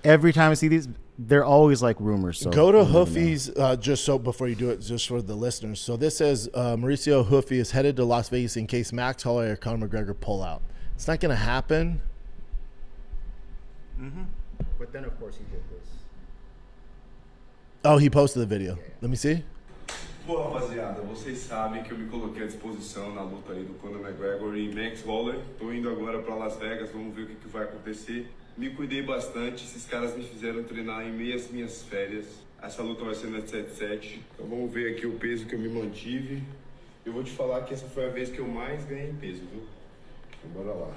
Every time I see these, they're always rumors. So go to Ruffy's, just so before you do it, just for the listeners. So this says Mauricio Ruffy is headed to Las Vegas in case Max Holloway or Conor McGregor pull out. It's not going to happen. Mm-hmm. But then, of course, he did this. Oh, he posted the video. Let me see. Pô, rapaziada, vocês sabem que eu me coloquei à disposição na luta aí do Conor McGregor e Max Holloway. Tô indo agora para Las Vegas, vamos ver o que vai acontecer. Me cuidei bastante, esses caras me fizeram treinar em meio às minhas férias. Essa luta vai ser na 77. Então vamos ver aqui o peso que eu me mantive. Eu vou te falar que essa foi a vez que eu mais ganhei peso, viu? Então bora lá.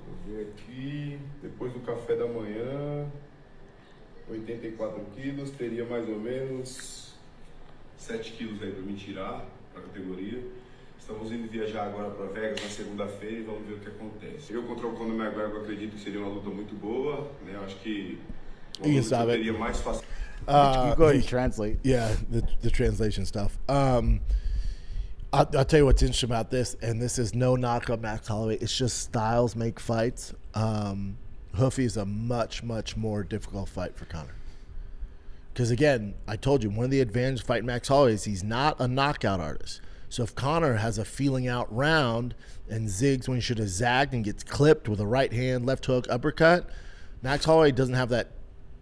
Vou ver aqui, depois do café da manhã, 84 quilos, teria mais ou menos 7 quilos aí para me tirar para a categoria. Estamos indo viajar agora para Vegas na segunda-feira e vamos ver o que acontece. Eu contra o Conor McGregor acredito que seria uma luta muito boa, né? Eu acho que uma You can luta stop que it. teria mais fácil. You go ahead and translate. Yeah, the translation stuff. I'll tell you what's interesting about this, and this is no knock on Max Holloway. It's just styles make fights. Ruffy is a much, much more difficult fight for Conor. Because again, I told you, one of the advantages of fighting Max Holloway is he's not a knockout artist. So if Conor has a feeling out round and zigs when he should have zagged and gets clipped with a right hand, left hook, uppercut, Max Holloway doesn't have that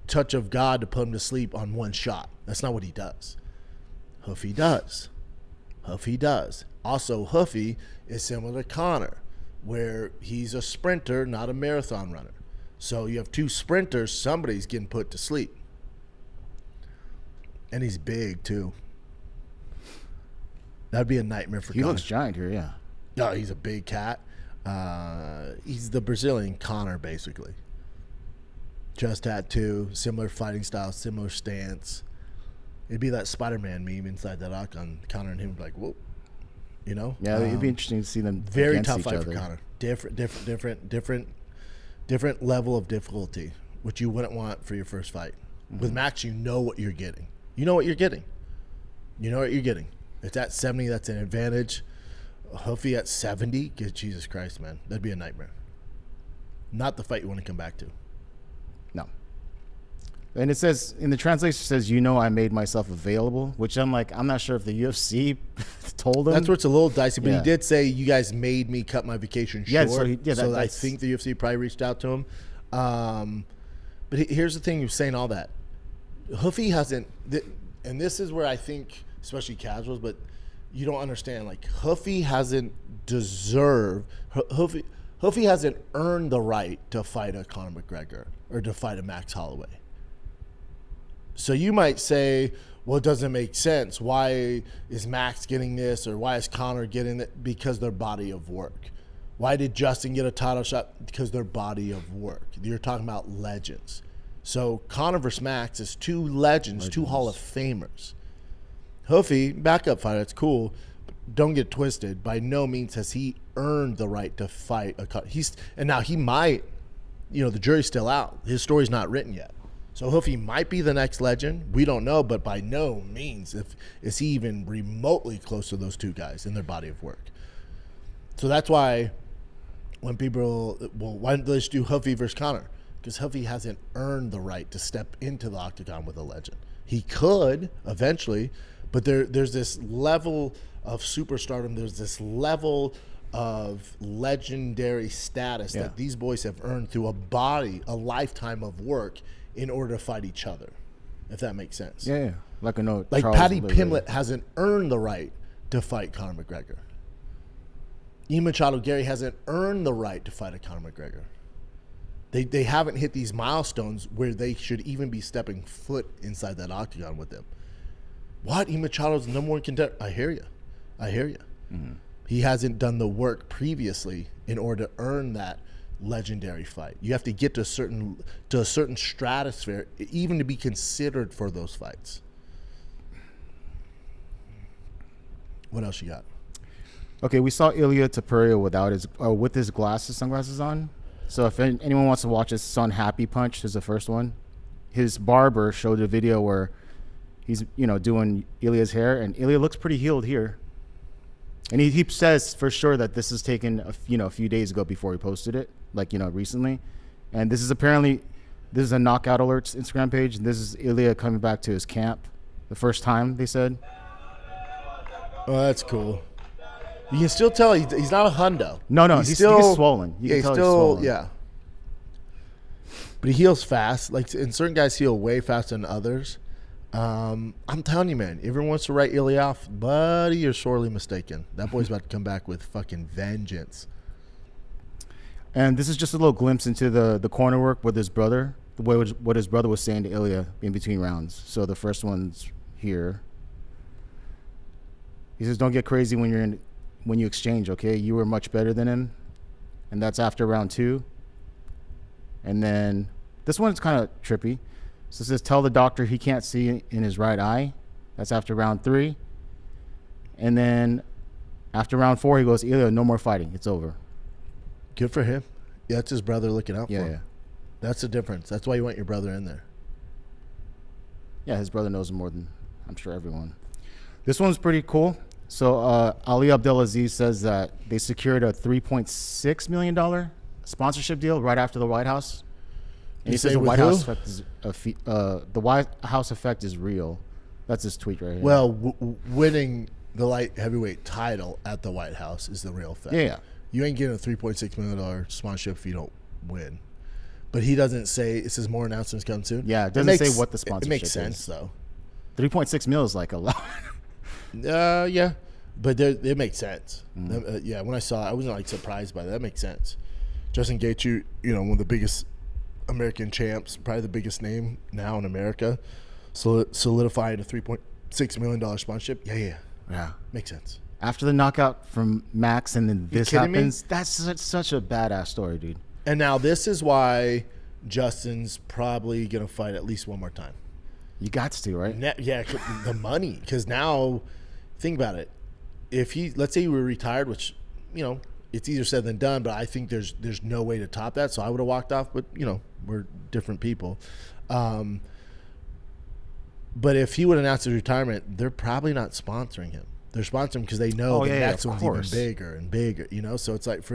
touch of God to put him to sleep on one shot. That's not what he does. Ruffy does. Ruffy does. Also, Ruffy is similar to Conor, where he's a sprinter, not a marathon runner. So you have two sprinters, somebody's getting put to sleep. And he's big, too. That'd be a nightmare for Conor. He looks giant here, yeah. No, he's a big cat. He's the Brazilian Conor, basically. Just tattoo, similar fighting style, similar stance. It'd be that Spider-Man meme inside that octagon. Conor and him would be like, whoa. You know? Yeah, it'd be interesting to see them Very against tough each fight other. for Conor. Different level of difficulty, which you wouldn't want for your first fight. With Max, you know what you're getting. You know what you're getting. You know what you're getting. If at 70, that's an advantage. Ruffy at 70, Jesus Christ, man. That'd be a nightmare. Not the fight you want to come back to. No. And it says, in the translation, it says, you know, I made myself available, which I'm like, I'm not sure if the UFC told him. That's where it's a little dicey, but Yeah. he did say, you guys made me cut my vacation Yeah, short. so I think the UFC probably reached out to him. But here's the thing, you're saying all that. Ruffy hasn't, and this is where I think, especially casuals, but you don't understand, like, Ruffy hasn't deserved, Ruffy hasn't earned the right to fight a Conor McGregor or to fight a Max Holloway. So you might say, well, it doesn't make sense. Why is Max getting this, or why is Conor getting it? Because their body of work. Why did Justin get a title shot? Because their body of work. You're talking about legends. So Conor versus Max is two legends, two Hall of Famers. Ruffy, backup fighter, that's cool. But don't get twisted. By no means has he earned the right to fight a cut. And now he might, the jury's still out. His story's not written yet. So Ruffy might be the next legend. We don't know, but by no means is he even remotely close to those two guys in their body of work. So that's why when people, why don't they just do Ruffy versus Conor? Because Ruffy hasn't earned the right to step into the octagon with a legend. He could eventually, but there's this level of superstardom. There's this level of legendary status that these boys have earned through a lifetime of work in order to fight each other, if that makes sense. Yeah. Like Paddy Pimblett hasn't earned the right to fight Conor McGregor. Machado Gary hasn't earned the right to fight a Conor McGregor. They haven't hit these milestones where they should even be stepping foot inside that octagon with them. What? Machado's number one contender? I hear you. Mm-hmm. He hasn't done the work previously in order to earn that legendary fight. You have to get to a certain stratosphere even to be considered for those fights. What else you got? Okay, we saw Ilia Topuria with his sunglasses on. So if anyone wants to watch this, it's on Happy Punch. Is the first one. His barber showed a video where he's doing Ilia's hair, and Ilia looks pretty healed here. And he says for sure that this is taken a few days ago before he posted it, recently. And this is a Knockout Alerts Instagram page, and this is Ilia coming back to his camp the first time, they said. Oh, that's cool. You can still tell he's not a hundo. No, he's still swollen. You can tell he's swollen. Yeah. But he heals fast. And certain guys heal way faster than others. I'm telling you, man, everyone wants to write Ilia off, buddy, you're sorely mistaken. That boy's about to come back with fucking vengeance. And this is just a little glimpse into the corner work with his brother, what his brother was saying to Ilia in between rounds. So the first one's here. He says, "Don't get crazy when you exchange, okay? You were much better than him." And that's after round 2. And then this one's kind of trippy. So it says, "Tell the doctor he can't see in his right eye." That's after round 3. And then After round 4, he goes, Ilia, no more fighting. It's over. Good for him. Yeah, that's his brother looking out for him. Yeah. That's the difference. That's why you want your brother in there. Yeah, his brother knows him more than, I'm sure, everyone. This one's pretty cool. So Ali Abdelaziz says that they secured a $3.6 million sponsorship deal right after the White House. And he says the White House effect is the White House effect is real. That's his tweet right here. Well, winning the light heavyweight title at the White House is the real thing. Yeah. You ain't getting a $3.6 million sponsorship if you don't win. But he doesn't say, it says more announcements come soon. Yeah, it doesn't say what the sponsorship is. It makes sense, though. 3.6 mil is like a lot. Yeah. But it makes sense. Yeah, when I saw it, I wasn't like surprised by that. That makes sense. Justin Gaethje, one of the biggest American champs, probably the biggest name now in America, solidifying a $3.6 million sponsorship. Yeah. Makes sense. After the knockout from Max and then this happens, me? that's such a badass story, dude. And now this is why Justin's probably going to fight at least one more time. You got to, right? Yeah, the money. Because now, think about it. If let's say you were retired, which, it's easier said than done, but I think there's no way to top that. So I would have walked off, but, we're different people. But if he would announce his retirement, they're probably not sponsoring him. They're sponsoring because they know the next one's even bigger and bigger, So it's like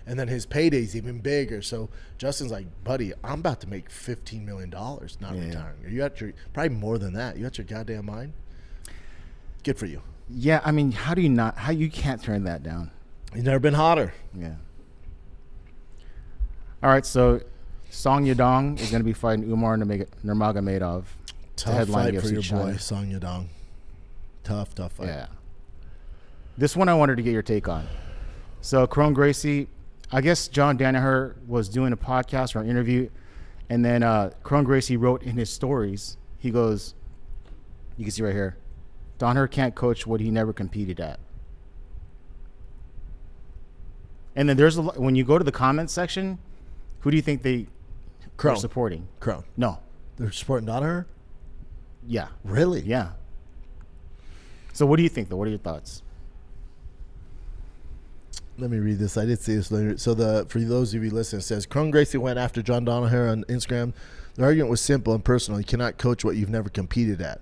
and then his payday's even bigger. So Justin's like, buddy, I'm about to make $15 million not retiring. Are you at probably more than that? You at your goddamn mind? Good for you. Yeah, I mean, how you can't turn that down? He's never been hotter. Yeah. All right, so Song Yadong is going to be fighting Umar Nurmagomedov. Tough fight for your boy, Song Yadong. Tough fight. Yeah. This one I wanted to get your take on. So Kron Gracie, I guess John Danaher was doing a podcast or an interview, and then Kron Gracie wrote in his stories, he goes, you can see right here, Danaher can't coach what he never competed at. And then there's when you go to the comments section, who do you think they are supporting? Kron. No. They're supporting Danaher? Yeah. Really? Yeah. So what do you think, though? What are your thoughts? Let me read this. I did see this later. So for those of you listening, it says, Kron Gracie went after John Danaher on Instagram. The argument was simple and personal. You cannot coach what you've never competed at.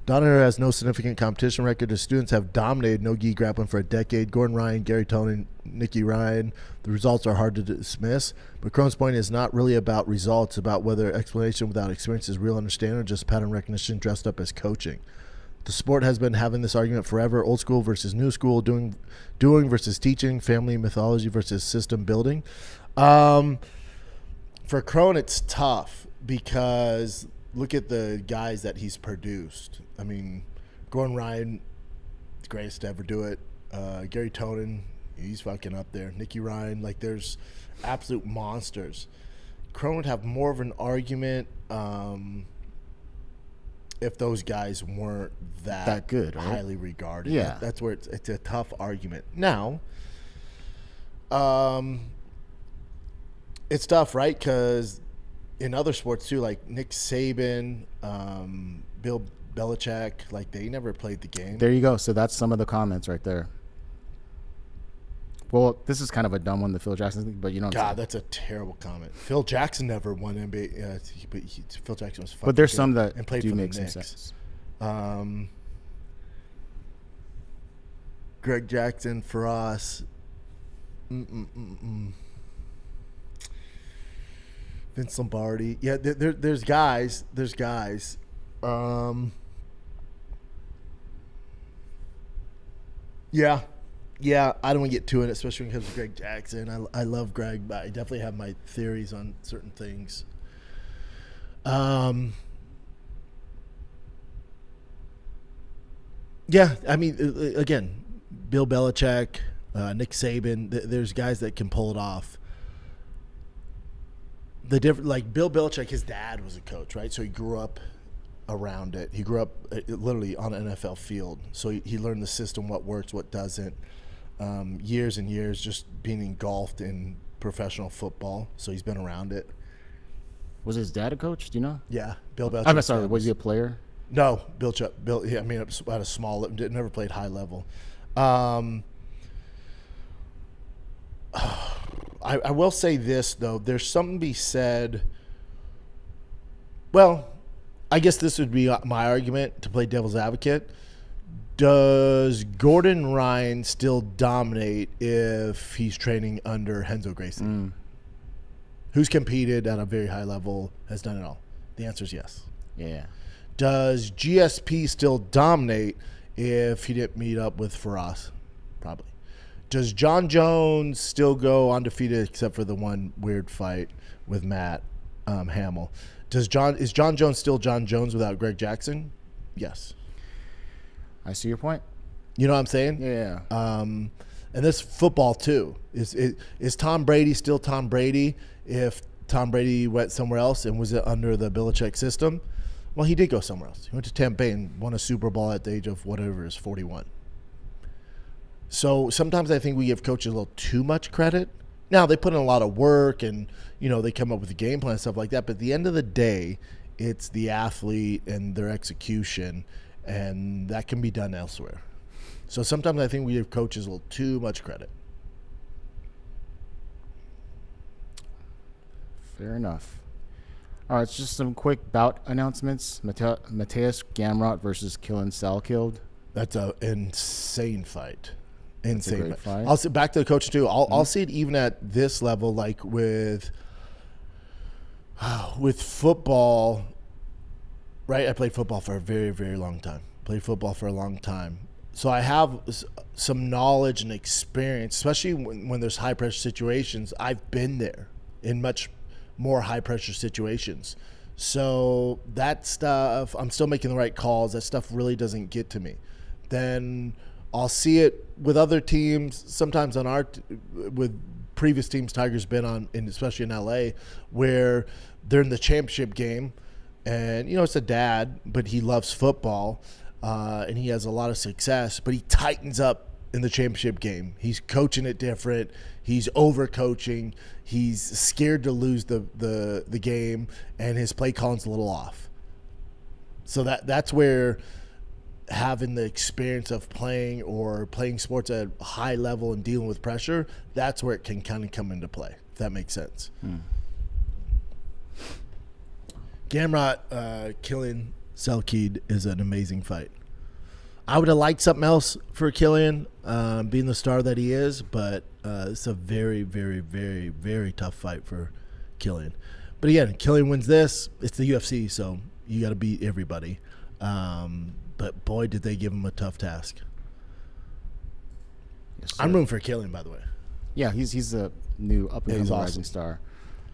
Danaher has no significant competition record. His students have dominated no-gi grappling for a decade. Gordon Ryan, Gary Tonin, Nicky Ryan. The results are hard to dismiss. But Kron's point is not really about results, about whether explanation without experience is real understanding or just pattern recognition dressed up as coaching. The sport has been having this argument forever: old school versus new school, doing versus teaching, family mythology versus system building. For Kron, it's tough because look at the guys that he's produced. I mean, Gordon Ryan, the greatest to ever do it. Gary Tonin, he's fucking up there. Nicky Ryan, like there's absolute monsters. Kron would have more of an argument if those guys weren't that good, right? highly regarded. Yeah. That's where it's a tough argument. Now, it's tough, right? Because in other sports too, like Nick Saban, Bill Belichick, like they never played the game. There you go. So that's some of the comments right there. Well, this is kind of a dumb one, the Phil Jackson thing, but you know. God, that's a terrible comment. Phil Jackson never won NBA. But Phil Jackson was fucking But there's good some that and played do for make the some Knicks. sense. Greg Jackson for us. Vince Lombardi. Yeah, there's guys. There's guys. Yeah, I don't want to get too in it, especially when it comes to Greg Jackson. I love Greg, but I definitely have my theories on certain things. Yeah, I mean, again, Bill Belichick, Nick Saban, there's guys that can pull it off. Like Bill Belichick, his dad was a coach, right? So he grew up around it. He grew up literally on an NFL field. So he learned the system, what works, what doesn't. Years and years just being engulfed in professional football. So he's been around it. Was his dad a coach? Do you know? Yeah, Bill Belichick. I'm sorry. Was he a player? No, Bill. Yeah, I mean, at a small, never played high level. I will say this, though. There's something to be said. Well, I guess this would be my argument to play devil's advocate. Does Gordon Ryan still dominate if he's training under Renzo Gracie? Who's competed at a very high level, has done it all? The answer is yes. Yeah. Does GSP still dominate if he didn't meet up with Firas? Probably. Does Jon Jones still go undefeated except for the one weird fight with Matt Hamill? Is Jon Jones still Jon Jones without Greg Jackson? Yes. I see your point. You know what I'm saying? Yeah. And this football too. Is Tom Brady still Tom Brady if Tom Brady went somewhere else and was it under the Belichick system? Well, he did go somewhere else. He went to Tampa Bay and won a Super Bowl at the age of whatever is 41. So sometimes I think we give coaches a little too much credit. Now, they put in a lot of work and, they come up with a game plan and stuff like that. But at the end of the day, it's the athlete and their execution, and that can be done elsewhere. So sometimes I think we give coaches a little too much credit. Fair enough. All right, just some quick bout announcements. Mateus Gamrot versus Killen Salkilled. That's an insane fight. Insane fight. I'll see, back to the coach too. I'll see it even at this level, like with football. Right, I played football for a very, very long time. So I have some knowledge and experience, especially when there's high pressure situations. I've been there in much more high pressure situations. So that stuff, I'm still making the right calls. That stuff really doesn't get to me. Then I'll see it with other teams, sometimes on with previous teams Tiger's been on, and especially in LA, where they're in the championship game, and it's a dad, but he loves football, and he has a lot of success, but he tightens up in the championship game. He's coaching it different. He's over-coaching. He's scared to lose the game, and his play calling's a little off. So that's where having the experience of playing sports at a high level and dealing with pressure, that's where it can kind of come into play, if that makes sense. Gamrot killing Selkeed is an amazing fight. I would have liked something else for Killian, being the star that he is, but it's a very, very, very, very tough fight for Killian. But again, Killian wins this. It's the UFC, so you got to beat everybody. But boy, did they give him a tough task. Yes, I'm rooting for Killian, by the way. Yeah, he's a new up-and-coming awesome. rising star.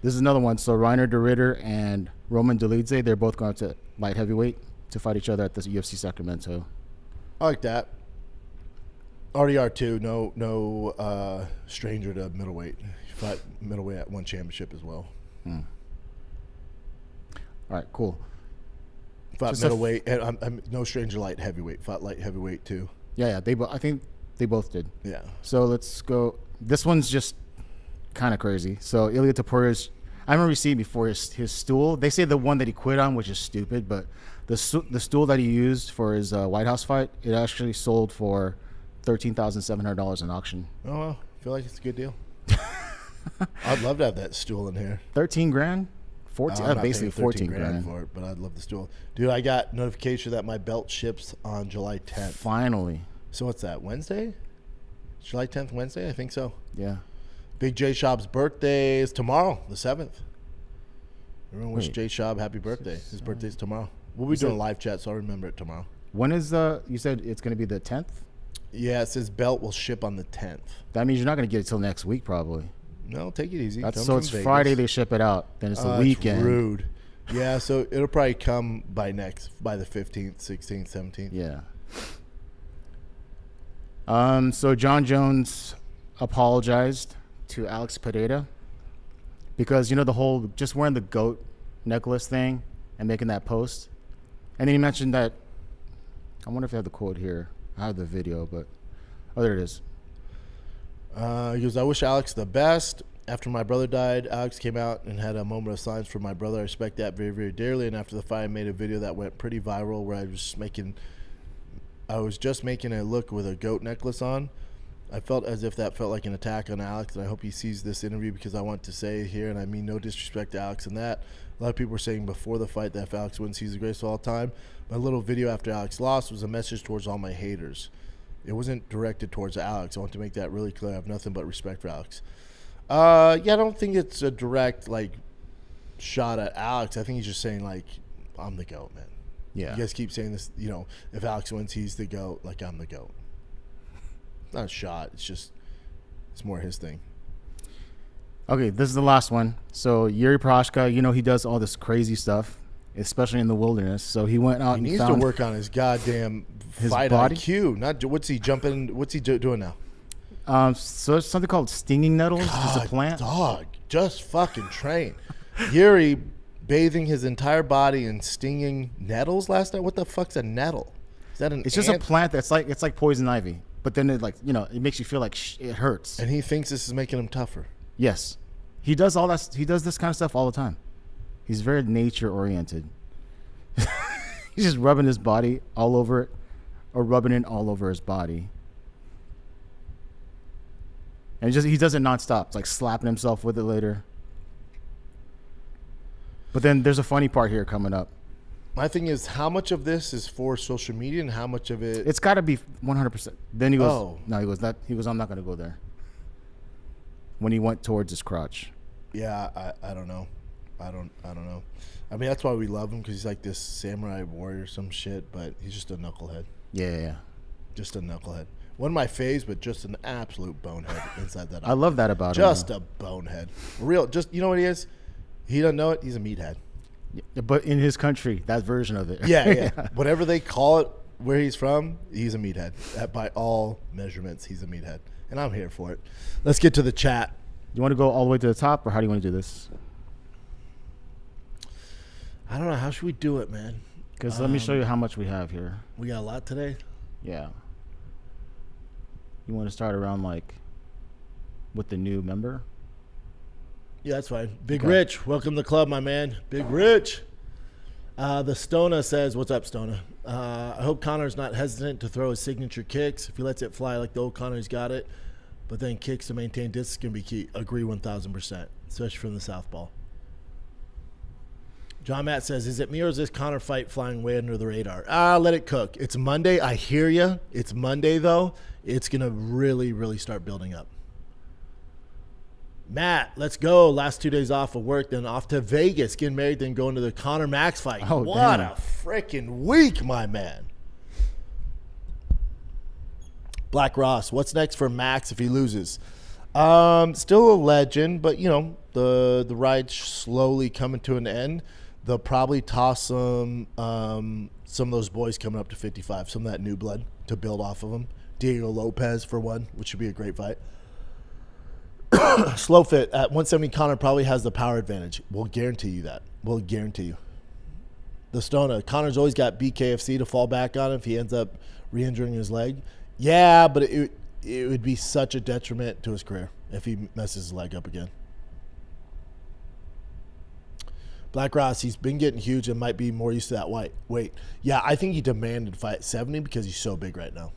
This is another one. So Reiner de Ridder and Roman Dolidze, they're both going to light heavyweight to fight each other at the UFC Sacramento. I like that. Already are too. No stranger to middleweight. He fought middleweight at one championship as well. All right, cool. Fought Just middleweight, and I'm no stranger light heavyweight. Fought light heavyweight too. Yeah. I think they both did. Yeah. So let's go. This one's just kind of crazy. So Ilia Topuria's, I remember seeing before his stool. They say the one that he quit on, which is stupid, but the stool that he used for his White House fight, it actually sold for $13,700 in auction. Oh, well, I feel like it's a good deal. I'd love to have that stool in here. 13 grand? 14, I'm not basically paying 14 $13,000 grand for it, but I'd love the stool. Dude, I got notification that my belt ships on July 10th. Finally. So what's that, Wednesday? July 10th, Wednesday? I think so. Yeah. Big J Schaub's birthday is tomorrow, the 7th. Everyone wish J Schaub happy birthday. His birthday's tomorrow. We'll be doing a live chat, so I'll remember it tomorrow. When is you said it's going to be the 10th? Yeah, it says belt will ship on the 10th. That means you're not going to get it till next week, probably. No, take it easy. So it's Vegas. Friday they ship it out. Then it's the weekend. That's rude. Yeah, so it'll probably come by the 15th, 16th, 17th. Yeah. So Jon Jones apologized to Alex Pereira because, the whole just wearing the goat necklace thing and making that post. And then he mentioned that, I wonder if I have the quote here. I have the video, but, there it is. He goes, I wish Alex the best. After my brother died, Alex came out and had a moment of silence for my brother. I respect that very, very dearly. And after the fight, I made a video that went pretty viral where I was just making a look with a goat necklace on. I felt as if that felt like an attack on Alex, and I hope he sees this interview because I want to say it here, and I mean no disrespect to Alex in that. A lot of people were saying before the fight that if Alex wins, he's the greatest of all time. My little video after Alex lost was a message towards all my haters. It wasn't directed towards Alex. I want to make that really clear. I have nothing but respect for Alex. I don't think it's a direct, shot at Alex. I think he's just saying, I'm the GOAT, man. Yeah. You guys keep saying this, if Alex wins, he's the GOAT. I'm the GOAT. Not a shot. It's more his thing. Okay, this is the last one. So Jiri Prochazka, he does all this crazy stuff, especially in the wilderness. So he went out He and needs found to work on his goddamn his fight body? IQ. What's he jumping? What's he doing now? So it's something called stinging nettles. It's a plant. Dog, just fucking train. Jiri bathing his entire body in stinging nettles last night. What the fuck's a nettle? Is that an It's just a ant? plant that's it's like poison ivy, but then it it makes you feel like it hurts. And he thinks this is making him tougher. Yes, he does all that. He does this kind of stuff all the time. He's very nature oriented. He's just rubbing his body all over it, or rubbing it all over his body. And he does it nonstop. It's like slapping himself with it later. But then there's a funny part here coming up. My thing is, how much of this is for social media and how much of it? It's got to be 100%. Then he goes, Oh. no, he goes, I'm not going to go there. When he went towards his crotch. Yeah, I don't know. I don't know. I mean, that's why we love him, because he's like this samurai warrior, some shit, but he's just a knucklehead. Yeah. Just a knucklehead. One of my faves, but just an absolute bonehead inside that. I love that about him. Just a bonehead. Real. Just, you know what he is? He doesn't know it. He's a meathead. Yeah, but in his country, that version of it. Yeah. Whatever they call it where he's from, he's a meathead. By all measurements, he's a meathead. And I'm here for it. Let's get to the chat. You want to go all the way to the top, or how do you want to do this? I don't know. How should we do it, man? Because let me show you how much we have here. We got a lot today. Yeah. You want to start around with the new member? Yeah, that's fine. Big Okay. Rich, welcome to the club, my man. Big Rich. The Stona says, what's up, Stona? I hope Conor's not hesitant to throw his signature kicks. If he lets it fly like the old Conor, he's got it. But then kicks to maintain distance can be key. Agree 1,000%, especially from the southpaw. John Matt says, is it me or is this Conor fight flying way under the radar? Let it cook. It's Monday. I hear you. It's Monday, though. It's going to really, really start building up. Matt, let's go. Last 2 days off of work, then off to Vegas, getting married, then going to the Conor Max fight. Oh, what damn. a freaking week, my man. Black Ross, what's next for Max if he loses? Still a legend, but, the ride's slowly coming to an end. They'll probably toss some of those boys coming up to 55, some of that new blood to build off of them. Diego Lopez for one, which should be a great fight. Slow fit at 170. Conor probably has the power advantage. We'll guarantee you that. We'll guarantee you. The Stona, Conor's always got BKFC to fall back on if he ends up re-injuring his leg. Yeah, but it would be such a detriment to his career if he messes his leg up again. Black Ross, he's been getting huge and might be more used to that weight. Yeah, I think he demanded fight 70 because he's so big right now.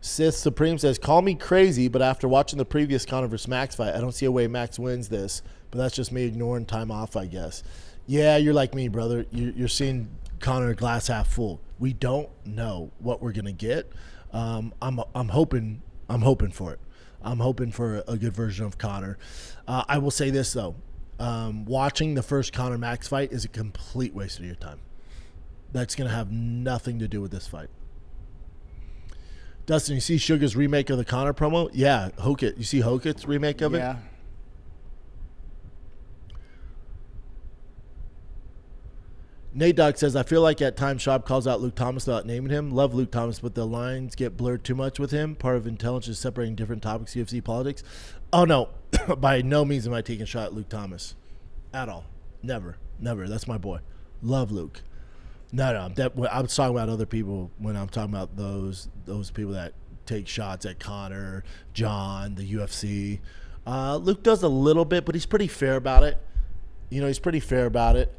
Sith Supreme says, call me crazy, but after watching the previous Conor vs. Max fight, I don't see a way Max wins this, but that's just me ignoring time off, I guess. Yeah, you're like me, brother. You're seeing Conor glass half full. We don't know what we're going to get. I'm hoping for it. I'm hoping for a good version of Conor. I will say this, though. Watching the first Conor Max fight is a complete waste of your time. That's going to have nothing to do with this fight. Dustin, you see Sugar's remake of the Conor promo? Yeah, Hokit. You see Hokit's remake of it? Yeah. Nate Dogg says, I feel like at times Schaub calls out Luke Thomas without naming him. Love Luke Thomas, but the lines get blurred too much with him. Part of intelligence is separating different topics, UFC politics. Oh, no. By no means am I taking a shot at Luke Thomas. At all. Never. That's my boy. Love Luke. No. I was talking about other people when I'm talking about those people that take shots at Conor, John, the UFC. Luke does a little bit, but he's pretty fair about it. He's pretty fair about it.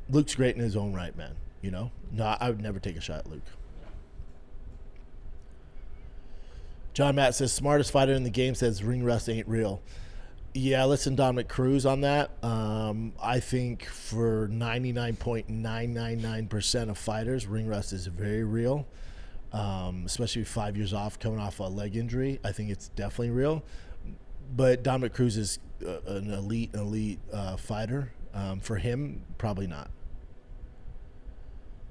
Luke's great in his own right, man. You know? No, I would never take a shot at Luke. John Matt says, smartest fighter in the game says ring rust ain't real. Yeah, listen, Dominic Cruz on that. I think for 99.999% of fighters, ring rust is very real, especially 5 years off, coming off a leg injury. I think it's definitely real. But Dominic Cruz is an elite fighter. For him, probably not.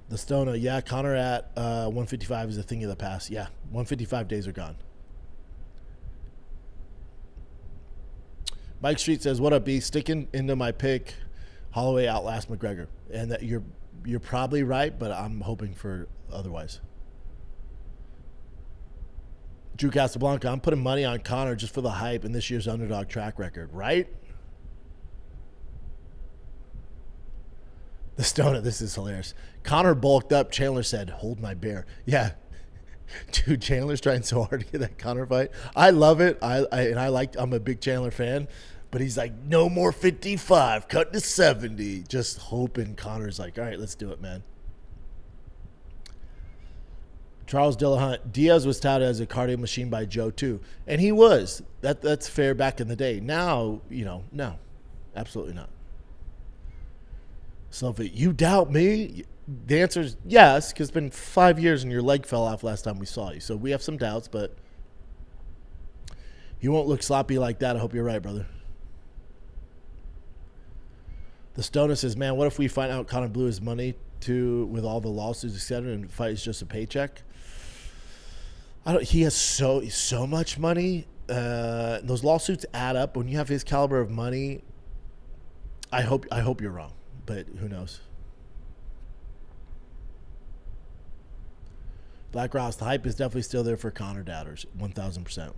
The Stoner, yeah, Conor at 155 is a thing of the past. Yeah, 155 days are gone. Mike Street says, what up, B? Sticking into my pick, Holloway outlasts McGregor. And that you're probably right, but I'm hoping for otherwise. Drew Casablanca, I'm putting money on Conor just for the hype and this year's underdog track record, right? The Stoner, this is hilarious. Conor bulked up. Chandler said, hold my bear. Yeah. Dude, Chandler's trying so hard to get that Conor fight. I love it. I'm a big Chandler fan. But he's like, no more 55, cut to 70. Just hoping Conor's like, all right, let's do it, man. Charles Dillahunt, Diaz was touted as a cardio machine by Joe too. And he was. That's fair back in the day. Now, no. Absolutely not. So if you doubt me, the answer is yes, because it's been 5 years and your leg fell off last time we saw you. So we have some doubts, but you won't look sloppy like that. I hope you're right, brother. The Stoner says, man, what if we find out Conor blew his money with all the lawsuits, etc., and the fight is just a paycheck? He has so much money. Those lawsuits add up. When you have his caliber of money, I hope you're wrong, but who knows? Black Ross, the hype is definitely still there for Conor doubters, 1,000%.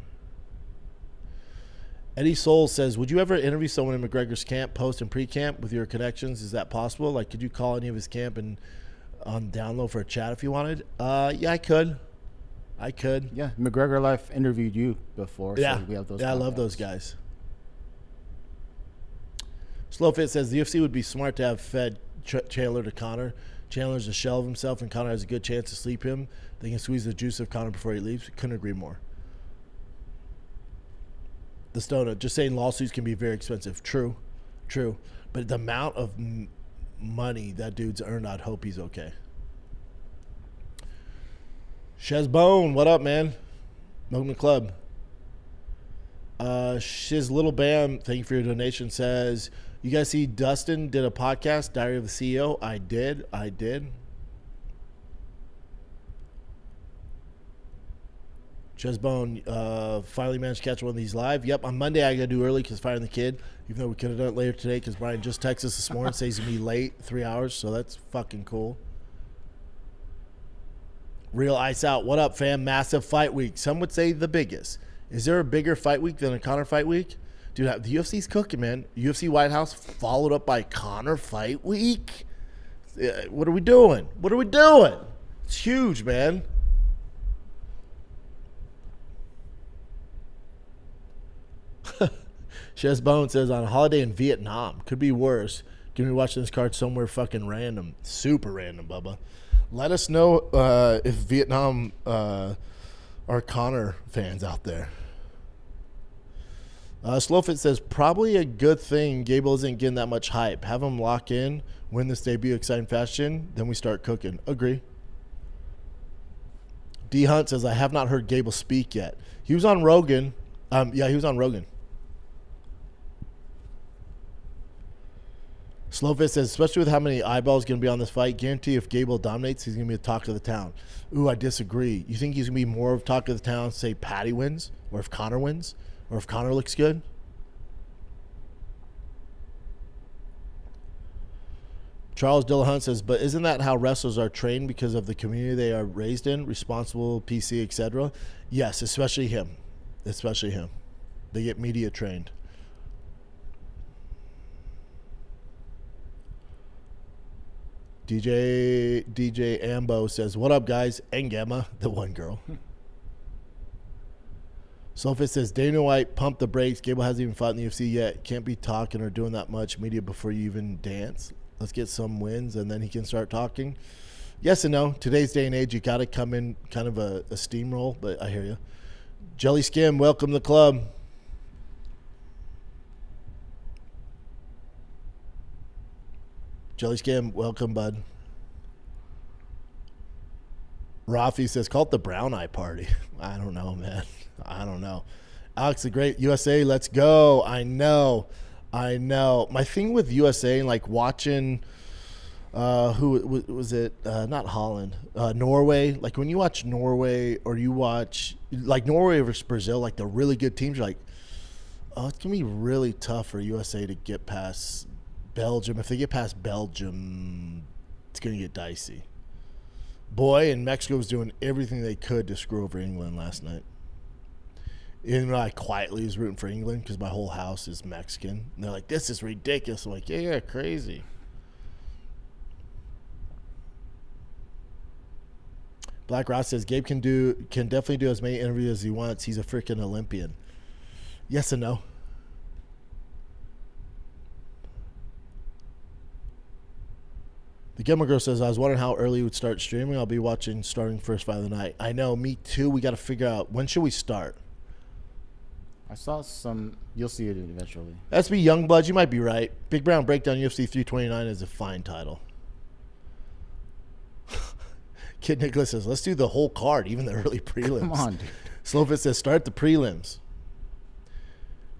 Eddie Soul says, would you ever interview someone in McGregor's camp, post and pre-camp with your connections? Is that possible? Like, could you call any of his camp and on download for a chat if you wanted? Yeah, I could. Yeah, McGregor Life interviewed you before. Yeah, so we have those. Yeah, I love those guys. Slowfit says, the UFC would be smart to have fed Chandler to Conor. Chandler's a shell of himself, and Conor has a good chance to sleep him. They can squeeze the juice of Conor before he leaves. Couldn't agree more. The Stoner, just saying lawsuits can be very expensive. True. But the amount of money that dude's earned, I'd hope he's okay. Shezbone, what up, man? Welcome to the club. Shiz Little Bam, thank you for your donation, says, you guys see Dustin did a podcast, Diary of the CEO? I did. Chesbone finally managed to catch one of these live. Yep, on Monday I got to do early because firing the kid, even though we could have done it later today because Brian just texted us this morning, says he's going to be late 3 hours, so that's fucking cool. Real Ice Out, what up, fam? Massive fight week. Some would say the biggest. Is there a bigger fight week than a Conor fight week? Dude, the UFC's cooking, man. UFC White House followed up by Conor fight week. What are we doing? It's huge, man. Chesbone says, on a holiday in Vietnam. Could be worse. Give me watching this card somewhere fucking random. Super random, Bubba. Let us know if Vietnam are Conor fans out there. Slowfit says, probably a good thing Gable isn't getting that much hype. Have him lock in, win this debut, exciting fashion, then we start cooking. Agree. D Hunt says, I have not heard Gable speak yet. He was on Rogan. Yeah, he was on Rogan. Slowfit says, especially with how many eyeballs going to be on this fight, guarantee if Gable dominates, he's going to be the talk of the town. Ooh, I disagree. You think he's going to be more of talk of the town, say Paddy wins, or if Conor wins, or if Conor looks good? Charles Dillahunt says, but isn't that how wrestlers are trained because of the community they are raised in, responsible, PC, etc.? Yes, especially him. They get media trained. DJ Ambo says, what up, guys? And Gamma, the one girl. Sophie says, Dana White pumped the brakes. Gable hasn't even fought in the UFC yet. Can't be talking or doing that much media before you even dance. Let's get some wins, and then he can start talking. Yes and no. Today's day and age, you got to come in kind of a steamroll, but I hear you. Jelly Skim, welcome to the club. Jelly Skim, welcome, bud. Ruffy says, call it the Brown Eye Party. I don't know, man. I don't know. Alex the Great, USA, let's go. I know. My thing with USA, like watching, who was it? Not Holland. Norway. Like when you watch Norway or you watch, like Norway versus Brazil, like the really good teams, you're like, oh, it's going to be really tough for USA to get past Belgium. If they get past Belgium, it's going to get dicey. Boy, and Mexico was doing everything they could to screw over England last night. Even though I quietly was rooting for England because my whole house is Mexican. And they're like, this is ridiculous. I'm like, yeah, crazy. Black Ross says, Gabe can definitely do as many interviews as he wants. He's a freaking Olympian. Yes and no. The Gilmore Girl says, I was wondering how early we would start streaming. I'll be watching starting first fight of the night. I know, me too. We got to figure out, when should we start? I saw some. You'll see it eventually. SB Youngblood, you might be right. Big Brown Breakdown UFC 329 is a fine title. Kid Nicholas says, let's do the whole card, even the early prelims. Come on, dude. Slowfit says, start the prelims.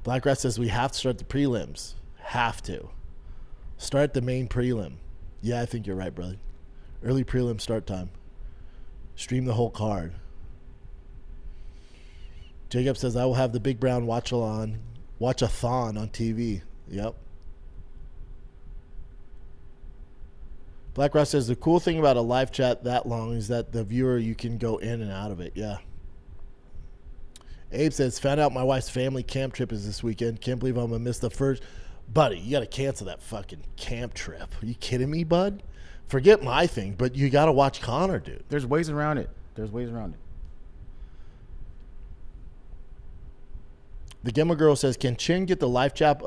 Black Rat says, we have to start the prelims. Have to. Start the main prelim. Yeah, I think you're right, brother. Early prelim start time. Stream the whole card. Jacob says, I will have the Big Brown watch-a-thon on TV. Yep. Black Ross says, the cool thing about a live chat that long is that the viewer, you can go in and out of it. Yeah. Abe says, found out my wife's family camp trip is this weekend. Can't believe I'm going to miss the first. Buddy, you got to cancel that fucking camp trip. Are you kidding me, bud? Forget my thing, but you got to watch Conor, dude. There's ways around it. The Gemma Girl says, can Chin get the live chat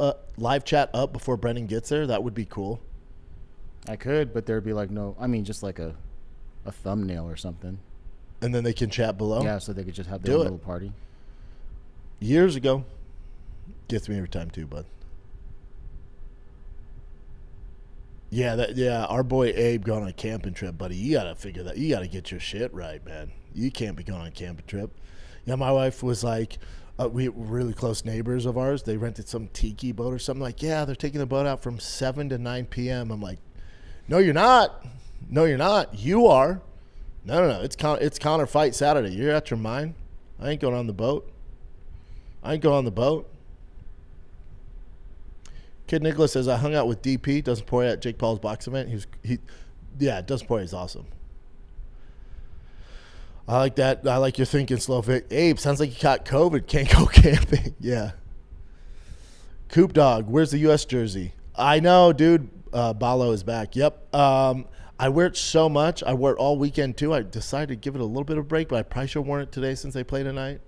up before Brendan gets there? That would be cool. I could, but there'd be like just like a thumbnail or something. And then they can chat below? Yeah, so they could just have their little party. Years ago. Gets me every time too, bud. Yeah, our boy Abe going on a camping trip, buddy. You gotta figure that. You gotta get your shit right, man. You can't be going on a camping trip. Yeah, my wife was like, we were really close neighbors of ours. They rented some tiki boat or something. Like, yeah, they're taking the boat out from 7 to 9 p.m. I'm like, no, you're not. No, you're not. You are. No. It's Conor fight Saturday. You're out your mind. I ain't going on the boat. Kid Nicholas says, I hung out with DP, Dustin Poirier, at Jake Paul's box event. Dustin Poirier is awesome. I like that. I like your thinking, Slovak. Abe, sounds like you caught COVID. Can't go camping. Yeah. Coop Dog, where's the U.S. jersey? I know, dude. Balo is back. Yep. I wear it so much. I wore it all weekend, too. I decided to give it a little bit of a break, but I probably should have worn it today since they play tonight.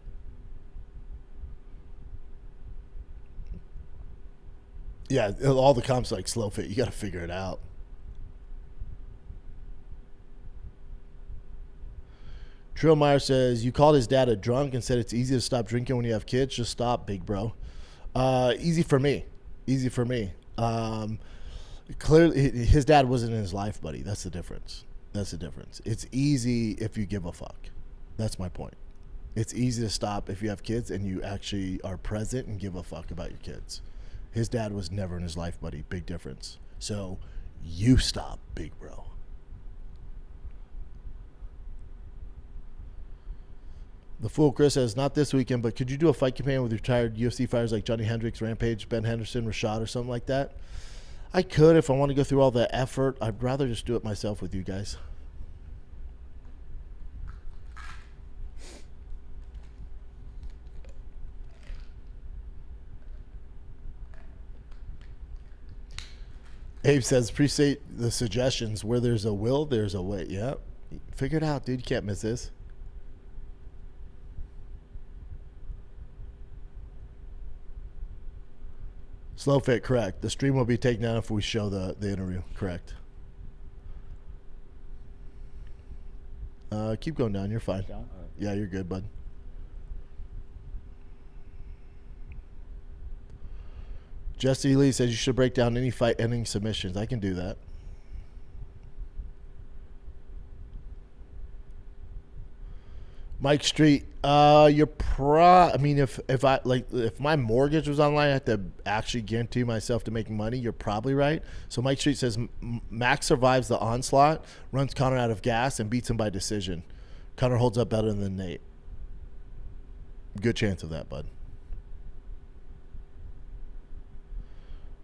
Yeah, all the comps like slow fit. You got to figure it out. Trillmeyer says, you called his dad a drunk and said it's easy to stop drinking when you have kids. Just stop, big bro. Easy for me. Clearly, his dad wasn't in his life, buddy. That's the difference. It's easy if you give a fuck. That's my point. It's easy to stop if you have kids and you actually are present and give a fuck about your kids. His dad was never in his life, buddy. Big difference. So you stop, big bro. The Fool Chris says, not this weekend, but could you do a fight campaign with retired UFC fighters like Johnny Hendricks, Rampage, Ben Henderson, Rashad, or something like that? I could if I want to go through all the effort. I'd rather just do it myself with you guys. Abe says, appreciate the suggestions. Where there's a will, there's a way. Yeah. Figure it out, dude. You can't miss this. Slow fit, correct. The stream will be taken down if we show the interview. Correct. Keep going down. You're fine. Down? All right. Yeah, you're good, bud. Jesse Lee says you should break down any fight-ending submissions. I can do that. Mike Street, I mean, if my mortgage was online, I have to actually guarantee myself to make money. You're probably right. So Mike Street says Max survives the onslaught, runs Conor out of gas, and beats him by decision. Conor holds up better than Nate. Good chance of that, bud.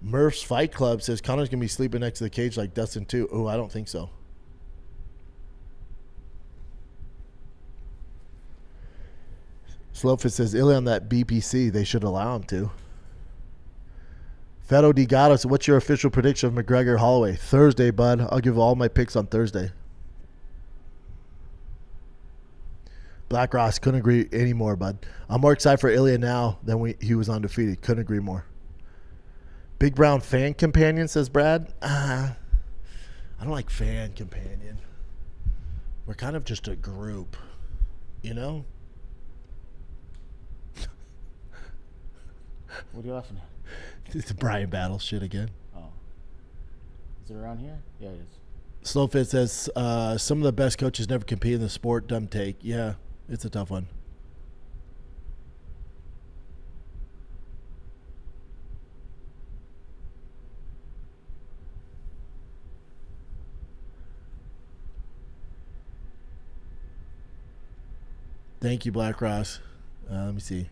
Murph's Fight Club says Conor's going to be sleeping next to the cage like Dustin too. Oh, I don't think so. Slowfit says Ilia on that BPC. They should allow him to. Fedo Digato says, what's your official prediction of McGregor Holloway? Thursday, bud. I'll give all my picks on Thursday. Black Ross, couldn't agree anymore, bud. I'm more excited for Ilia now than he was undefeated. Couldn't agree more. Big Brown Fan Companion, says Brad. I don't like Fan Companion. We're kind of just a group, you know? What are you laughing at? It's Brian Battle shit again. Oh. Is it around here? Yeah, it is. Slowfit says some of the best coaches never compete in the sport. Dumb take. Yeah, it's a tough one. Thank you, Black Ross. Let me see.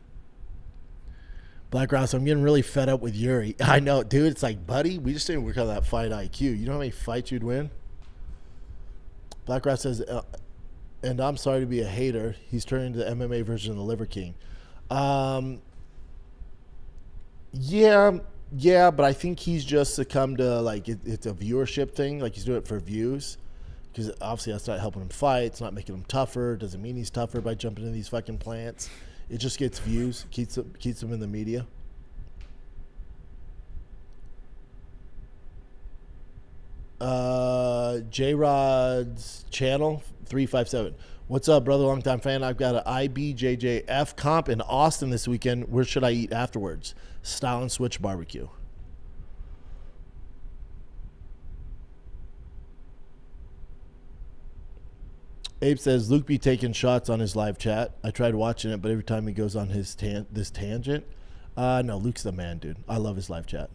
Black Ross, I'm getting really fed up with Jiri. I know, dude. It's like, buddy, we just didn't work on that fight IQ. You know how many fights you'd win? Black Ross says, and I'm sorry to be a hater. He's turning to the MMA version of the Liver King. Yeah, but I think he's just succumbed to, like, it's a viewership thing. Like, he's doing it for views. Because obviously that's not helping him fight. It's not making him tougher. Doesn't mean he's tougher by jumping into these fucking plants. It just gets views, keeps him in the media. J-Rod's channel 357. What's up, brother? Long-time fan. I've got an IBJJF comp in Austin this weekend. Where should I eat afterwards? Style and Switch Barbecue. Abe says, Luke be taking shots on his live chat. I tried watching it, but every time he goes on his this tangent. No, Luke's the man, dude. I love his live chat.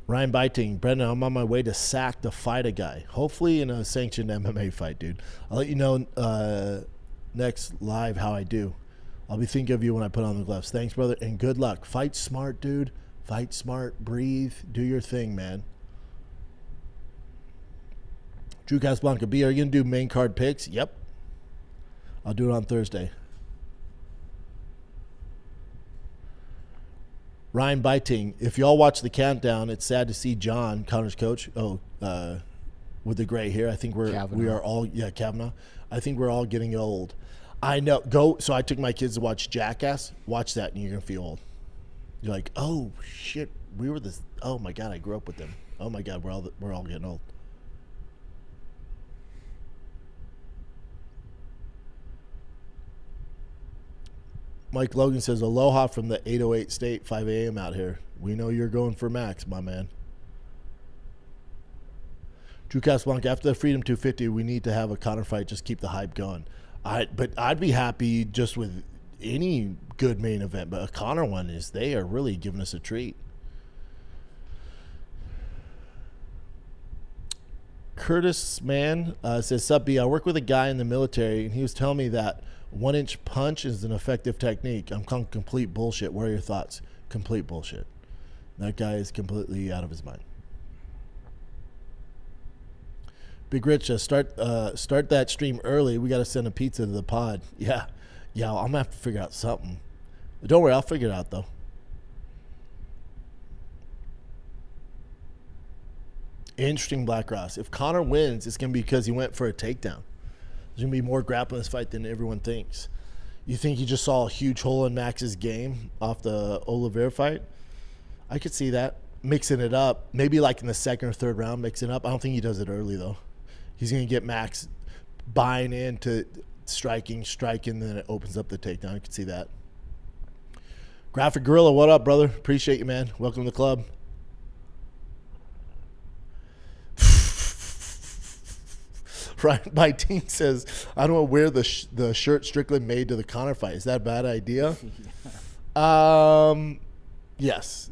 Ryan Biting, Brendan, I'm on my way to sack to fight a guy. Hopefully in a sanctioned MMA fight, dude. I'll let you know next live how I do. I'll be thinking of you when I put on the gloves. Thanks, brother, and good luck. Fight smart, dude. Fight smart, breathe, do your thing, man. Drew Casablanca B, are you going to do main card picks? Yep. I'll do it on Thursday. Ryan Biting, if y'all watch the countdown, it's sad to see John, Connor's coach, with the gray hair. I think we are all, Kavanaugh. I think we're all getting old. I know. So I took my kids to watch Jackass. Watch that and you're going to feel old. You're like, oh shit, we were this. Oh my god, I grew up with them. Oh my god, we're all getting old. Mike Logan says, aloha from the 808 state, 5 a.m. out here. We know you're going for Max, my man. Drew Casablanca, after the Freedom 250, we need to have a Conor fight. Just keep the hype going. But I'd be happy just with any good main event, but a Conor one they are really giving us a treat. Curtis Man says, sup B, I work with a guy in the military and he was telling me that 1-inch punch is an effective technique. I'm calling complete bullshit. What are your thoughts? Complete bullshit. That guy is completely out of his mind. Big Rich, start that stream early. We got to send a pizza to the pod. Yeah, I'm going to have to figure out something. Don't worry, I'll figure it out, though. Interesting, Black Ross. If Conor wins, it's going to be because he went for a takedown. There's going to be more grappling in this fight than everyone thinks. You think you just saw a huge hole in Max's game off the Oliveira fight? I could see that. Mixing it up. Maybe like in the second or third round, mixing it up. I don't think he does it early, though. He's going to get Max buying into striking, then it opens up the takedown. I could see that. Graphic Gorilla, what up, brother? Appreciate you, man. Welcome to the club. Right, my team says, I don't wear the shirt Strickland made to the Conor fight. Is that a bad idea? Yes.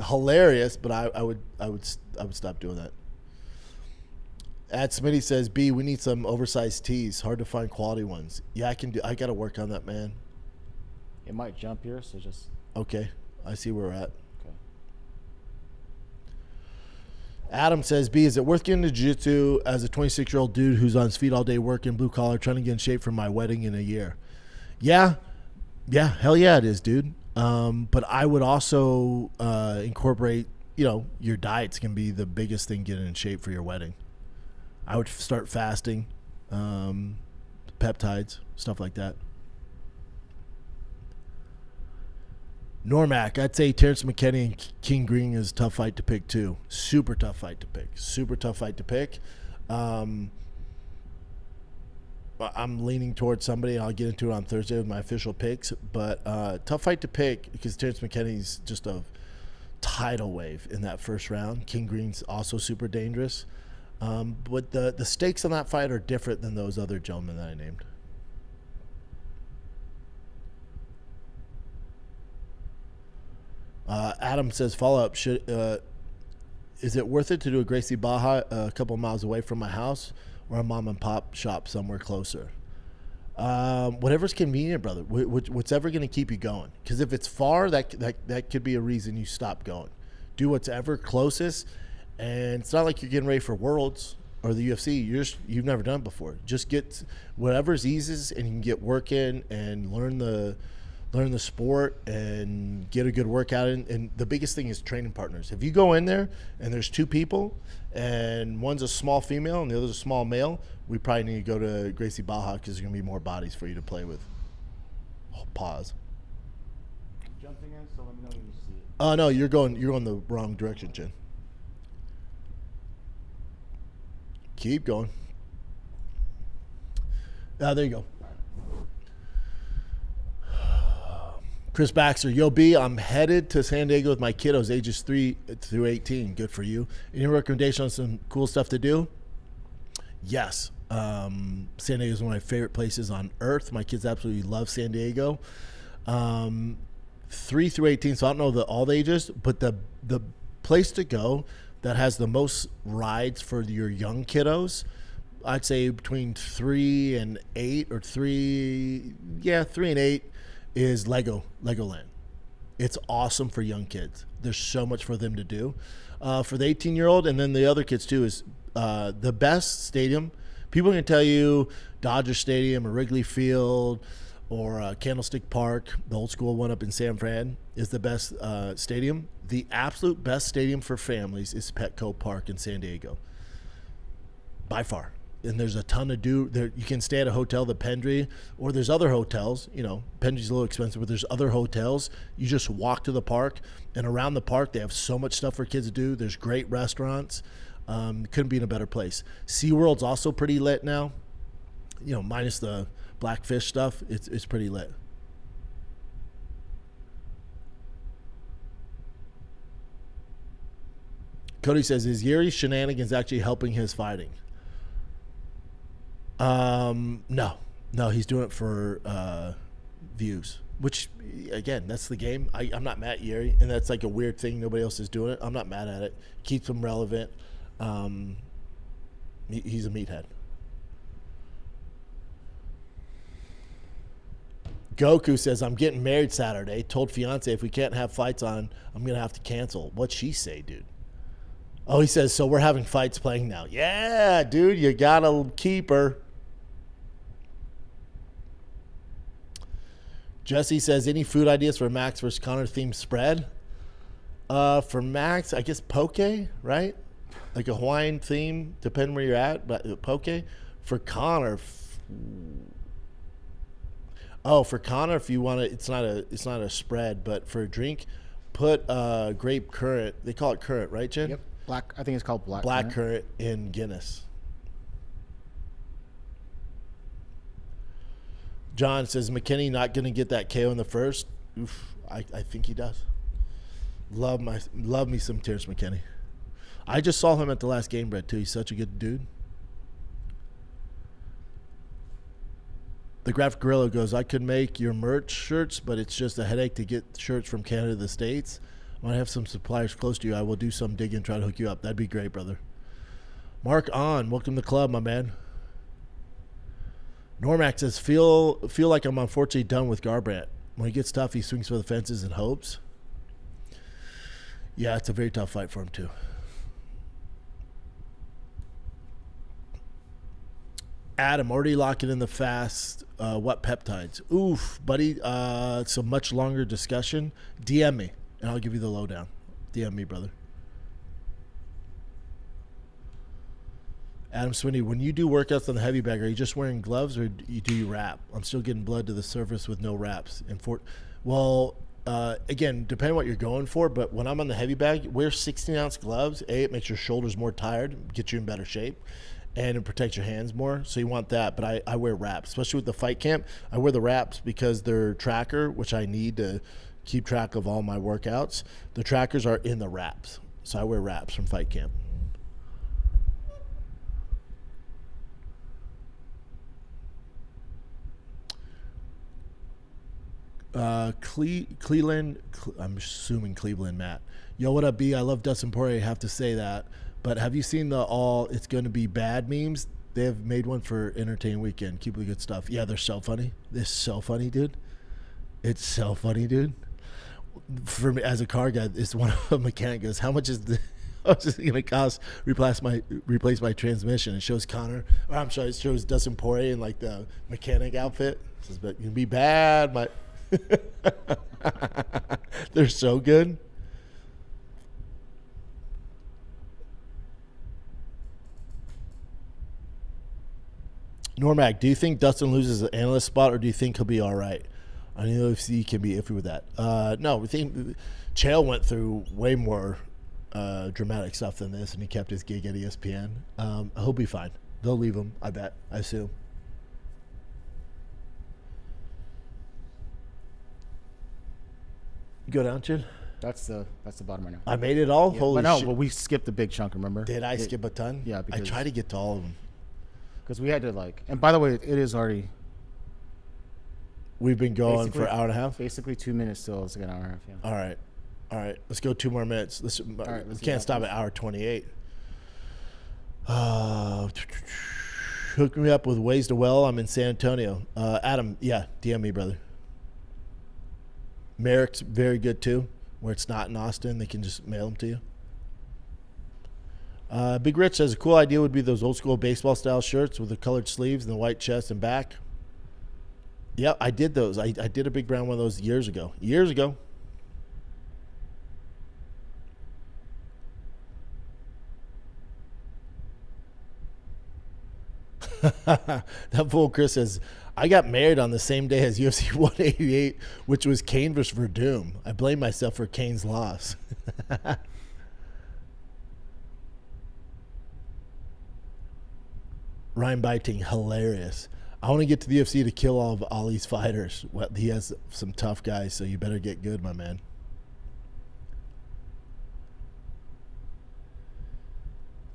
Hilarious, but I would stop doing that. Smitty says, B, we need some oversized tees. Hard to find quality ones. Yeah, I got to work on that, man. It might jump here, so just... Okay, I see where we're at. Okay. Adam says, B, is it worth getting into jiu-jitsu as a 26-year-old dude who's on his feet all day working, blue collar, trying to get in shape for my wedding in a year? Yeah, hell yeah it is, dude. But I would also incorporate, your diet's going to be the biggest thing getting in shape for your wedding. I would start fasting, peptides, stuff like that. Normac, I'd say Terrence McKinney and King Green is a tough fight to pick too. Super tough fight to pick. I'm leaning towards somebody. I'll get into it on Thursday with my official picks. But tough fight to pick because Terrence McKinney's just a tidal wave in that first round. King Green's also super dangerous. But the stakes on that fight are different than those other gentlemen that I named. Adam says, follow-up, is it worth it to do a Gracie Baja a couple miles away from my house or a mom-and-pop shop somewhere closer? Whatever's convenient, brother. What's ever going to keep you going. Because if it's far, that could be a reason you stop going. Do what's ever closest. And it's not like you're getting ready for Worlds or the UFC. You've never done it before. Just get whatever's easiest and you can get work in and learn the sport and get a good workout in. And the biggest thing is training partners. If you go in there and there's two people and one's a small female and the other's a small male, we probably need to go to Gracie Baja because there's going to be more bodies for you to play with. Oh, pause. Jumping in, so let me know when you see it. Oh, no, you're going the wrong direction, Jen. Keep going. There you go. Chris Baxter, yo, B, I'm headed to San Diego with my kiddos, ages 3 through 18. Good for you. Any recommendation on some cool stuff to do? Yes. San Diego is one of my favorite places on earth. My kids absolutely love San Diego. 3 through 18, so I don't know all the ages, but the place to go that has the most rides for your young kiddos, I'd say between 3 and 8 or 3 and 8 is Legoland. It's awesome for young kids. There's so much for them to do. For the 18-year-old and then the other kids too is the best stadium. People can tell you Dodger Stadium or Wrigley Field or Candlestick Park, the old school one up in San Fran, is the best stadium. The absolute best stadium for families is Petco Park in San Diego, by far. And there's a ton to do there. You can stay at a hotel, the Pendry, or there's other hotels. Pendry's a little expensive, but there's other hotels. You just walk to the park, and around the park, they have so much stuff for kids to do. There's great restaurants. Couldn't be in a better place. SeaWorld's also pretty lit now. Minus the blackfish stuff, it's pretty lit. Cody says, is Jiri's shenanigans actually helping his fighting? No, he's doing it for views, which again, that's the game. I'm not mad at Jiri, and that's like a weird thing. Nobody else is doing it. I'm not mad at it. Keeps him relevant. He's a meathead. Goku says, I'm getting married Saturday. Told fiance if we can't have fights on, I'm going to have to cancel. What'd she say, dude? Oh, he says, so we're having fights playing now. Yeah, dude, you got to keep her. Jesse says, any food ideas for Max versus Conor themed spread? For Max, I guess poke, right? Like a Hawaiian theme, depending where you're at, but poke. For Conor, for Conor, if you want to, it's not a spread, but for a drink, put grape currant. They call it currant, right, Jen? Yep. Black. I think it's called Black currant in Guinness. John says McKinney not going to get that KO in the first. Oof, I think he does. Love me some Terrence McKinney. I just saw him at the last game, Brett, too. He's such a good dude. The Graphic Gorilla goes, I could make your merch shirts, but it's just a headache to get shirts from Canada to the States. When I have some suppliers close to you, I will do some digging and try to hook you up. That'd be great, brother. Mark On, welcome to the club, my man. Normac says, feel like I'm unfortunately done with Garbrandt. When he gets tough, he swings for the fences and hopes. Yeah, it's a very tough fight for him, too. Adam, already locking in the fast. What peptides? Oof, buddy. It's a much longer discussion. DM me, and I'll give you the lowdown. DM me, brother. Adam Swindy, when you do workouts on the heavy bag, are you just wearing gloves or do you wrap? I'm still getting blood to the surface with no wraps. Again, depending on what you're going for, but when I'm on the heavy bag, wear 16-ounce gloves. It makes your shoulders more tired, gets you in better shape, and it protects your hands more. So you want that, but I wear wraps, especially with the fight camp. I wear the wraps because they're tracker, which I need to keep track of all my workouts. The trackers are in the wraps, so I wear wraps from fight camp. Cleveland, I'm assuming Cleveland, Matt. Yo, what up, B? I love Dustin Poirier. I have to say that. But have you seen the it's going to be bad memes? They have made one for Entertainment Weekend. Keep the good stuff. Yeah, they're so funny. They're so funny, dude. It's so funny, dude. For me, as a car guy, it's one of a mechanic goes, how much is it going to cost replace my transmission? It shows Conor, or I'm sorry, it shows Dustin Poirier in like the mechanic outfit. It says, but you'll be bad, my. They're so good. Normac, do you think Dustin loses an analyst spot, or do you think he'll be all right? I know UFC can be iffy with that. No, we think Chael went through way more dramatic stuff than this, and he kept his gig at ESPN. He'll be fine. They'll leave him, I bet. I assume. Go down, Chin. That's the bottom right now. I made it all. Yeah, Holy shit! But we skipped a big chunk. Remember? Did I skip a ton? Yeah, I try to get to all of them because we had to And by the way, it is already. We've been going for an hour and a half. Basically, 2 minutes still. It's like an hour and a half. Yeah. All right. Let's go 2 more minutes. We can't stop at hour 28. Hook me up with ways to well. I'm in San Antonio. Adam, yeah, DM me, brother. Merrick's very good too, where it's not in Austin. They can just mail them to you. Big Rich says a cool idea would be those old school baseball style shirts with the colored sleeves and the white chest and back. Yeah, I did those. I did a big brown one of those years ago. That fool Chris says, I got married on the same day as UFC 188, which was Kane versus Verdum. I blame myself for Kane's loss. Ryan Biting, hilarious. I want to get to the UFC to kill all of Ali's fighters. Well, he has some tough guys, so you better get good, my man.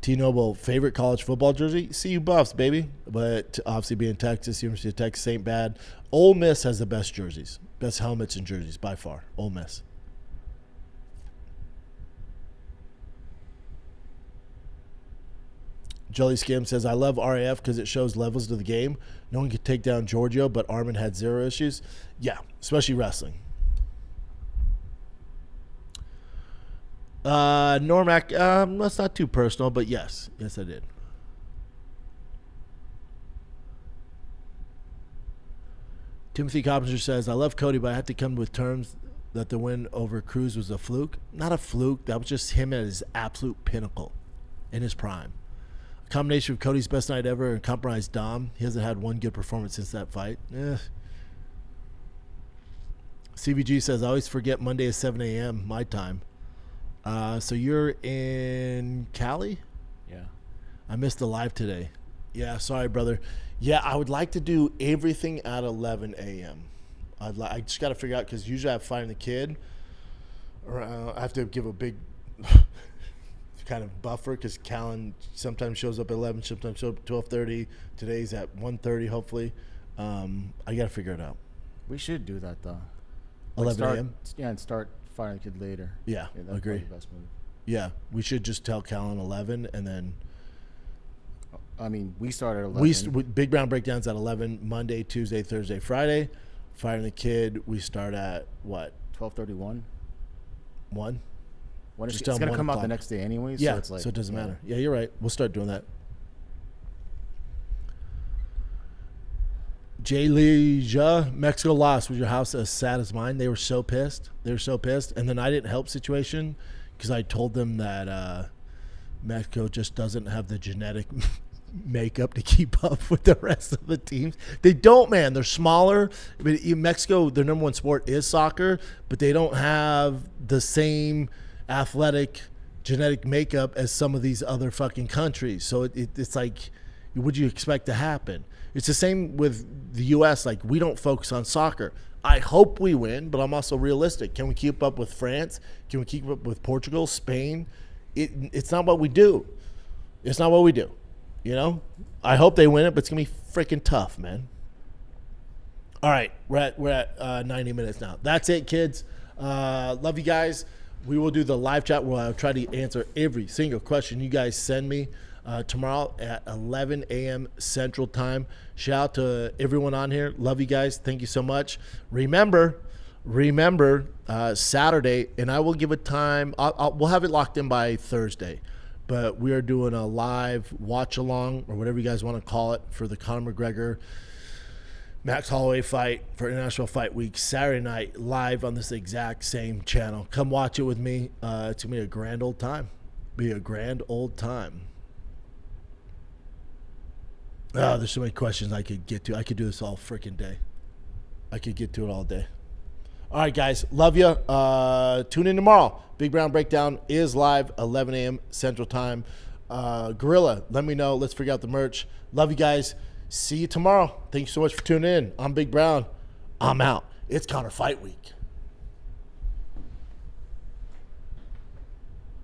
T-Noble, favorite college football jersey? CU Buffs, baby. But obviously being Texas, University of Texas ain't bad. Ole Miss has the best jerseys. Best helmets and jerseys, by far. Ole Miss. Jelly Skim says, I love RAF because it shows levels to the game. No one could take down Giorgio, but Armin had zero issues. Yeah, especially wrestling. Normac, that's not too personal, but yes. Yes, I did. Timothy Coppinger says, I love Cody, but I have to come with terms that the win over Cruz was a fluke. Not a fluke. That was just him at his absolute pinnacle in his prime. Combination of Cody's best night ever and compromised Dom. He hasn't had one good performance since that fight. CVG says, I always forget Monday is 7 a.m. my time. So you're in Cali? Yeah. I missed the live today. Yeah, sorry, brother. Yeah, I would like to do everything at 11 a.m. I just got to figure out, because usually I have Fighting the Kid. Or I have to give a big kind of buffer, because Callan sometimes shows up at 11, sometimes shows up at 12:30. Today's at 1:30, hopefully. I got to figure it out. We should do that, though. 11 a.m.? Yeah, and start Fighting the Kid later. Yeah, that'd agree. be the best move. Yeah, we should just tell Callan 11, and then... I mean, we start at 11. Big Brown Breakdown's at 11, Monday, Tuesday, Thursday, Friday. Fighting the Kid, we start at, what? 12:31. 1? It's going to come out the next day anyway, yeah, so it's like... so it doesn't matter. Yeah, you're right. We'll start doing that. Jay Leja, Mexico lost. Was your house as sad as mine? They were so pissed. And then I didn't help situation, because I told them that Mexico just doesn't have the genetic makeup to keep up with the rest of the teams. They don't, man. They're smaller. I mean, in Mexico, their number one sport is soccer, but they don't have the same athletic genetic makeup as some of these other fucking countries. So it's like, what do you expect to happen? It's the same with the U.S. Like, we don't focus on soccer. I hope we win, but I'm also realistic. Can we keep up with France? Can we keep up with Portugal, Spain? It's not what we do. It's not what we do. You know? I hope they win it, but it's going to be freaking tough, man. All right. We're at 90 minutes now. That's it, kids. Love you guys. We will do the live chat where I'll try to answer every single question you guys send me tomorrow at 11 a.m. Central Time. Shout out to everyone on here. Love you guys. Thank you so much. Remember, Saturday, and I will give a time. We'll have it locked in by Thursday. But we are doing a live watch-along, or whatever you guys want to call it, for the Conor McGregor Max Holloway fight for International Fight Week, Saturday night, live on this exact same channel. Come watch it with me. It's going to be a grand old time. Oh, there's so many questions I could get to. I could do this all freaking day. I could get to it all day. All right, guys. Love you. Tune in tomorrow. Big Brown Breakdown is live, 11 a.m. Central Time. Gorilla, let me know. Let's figure out the merch. Love you guys. See you tomorrow. Thank you so much for tuning in. I'm Big Brown. I'm out. It's Conor Fight Week.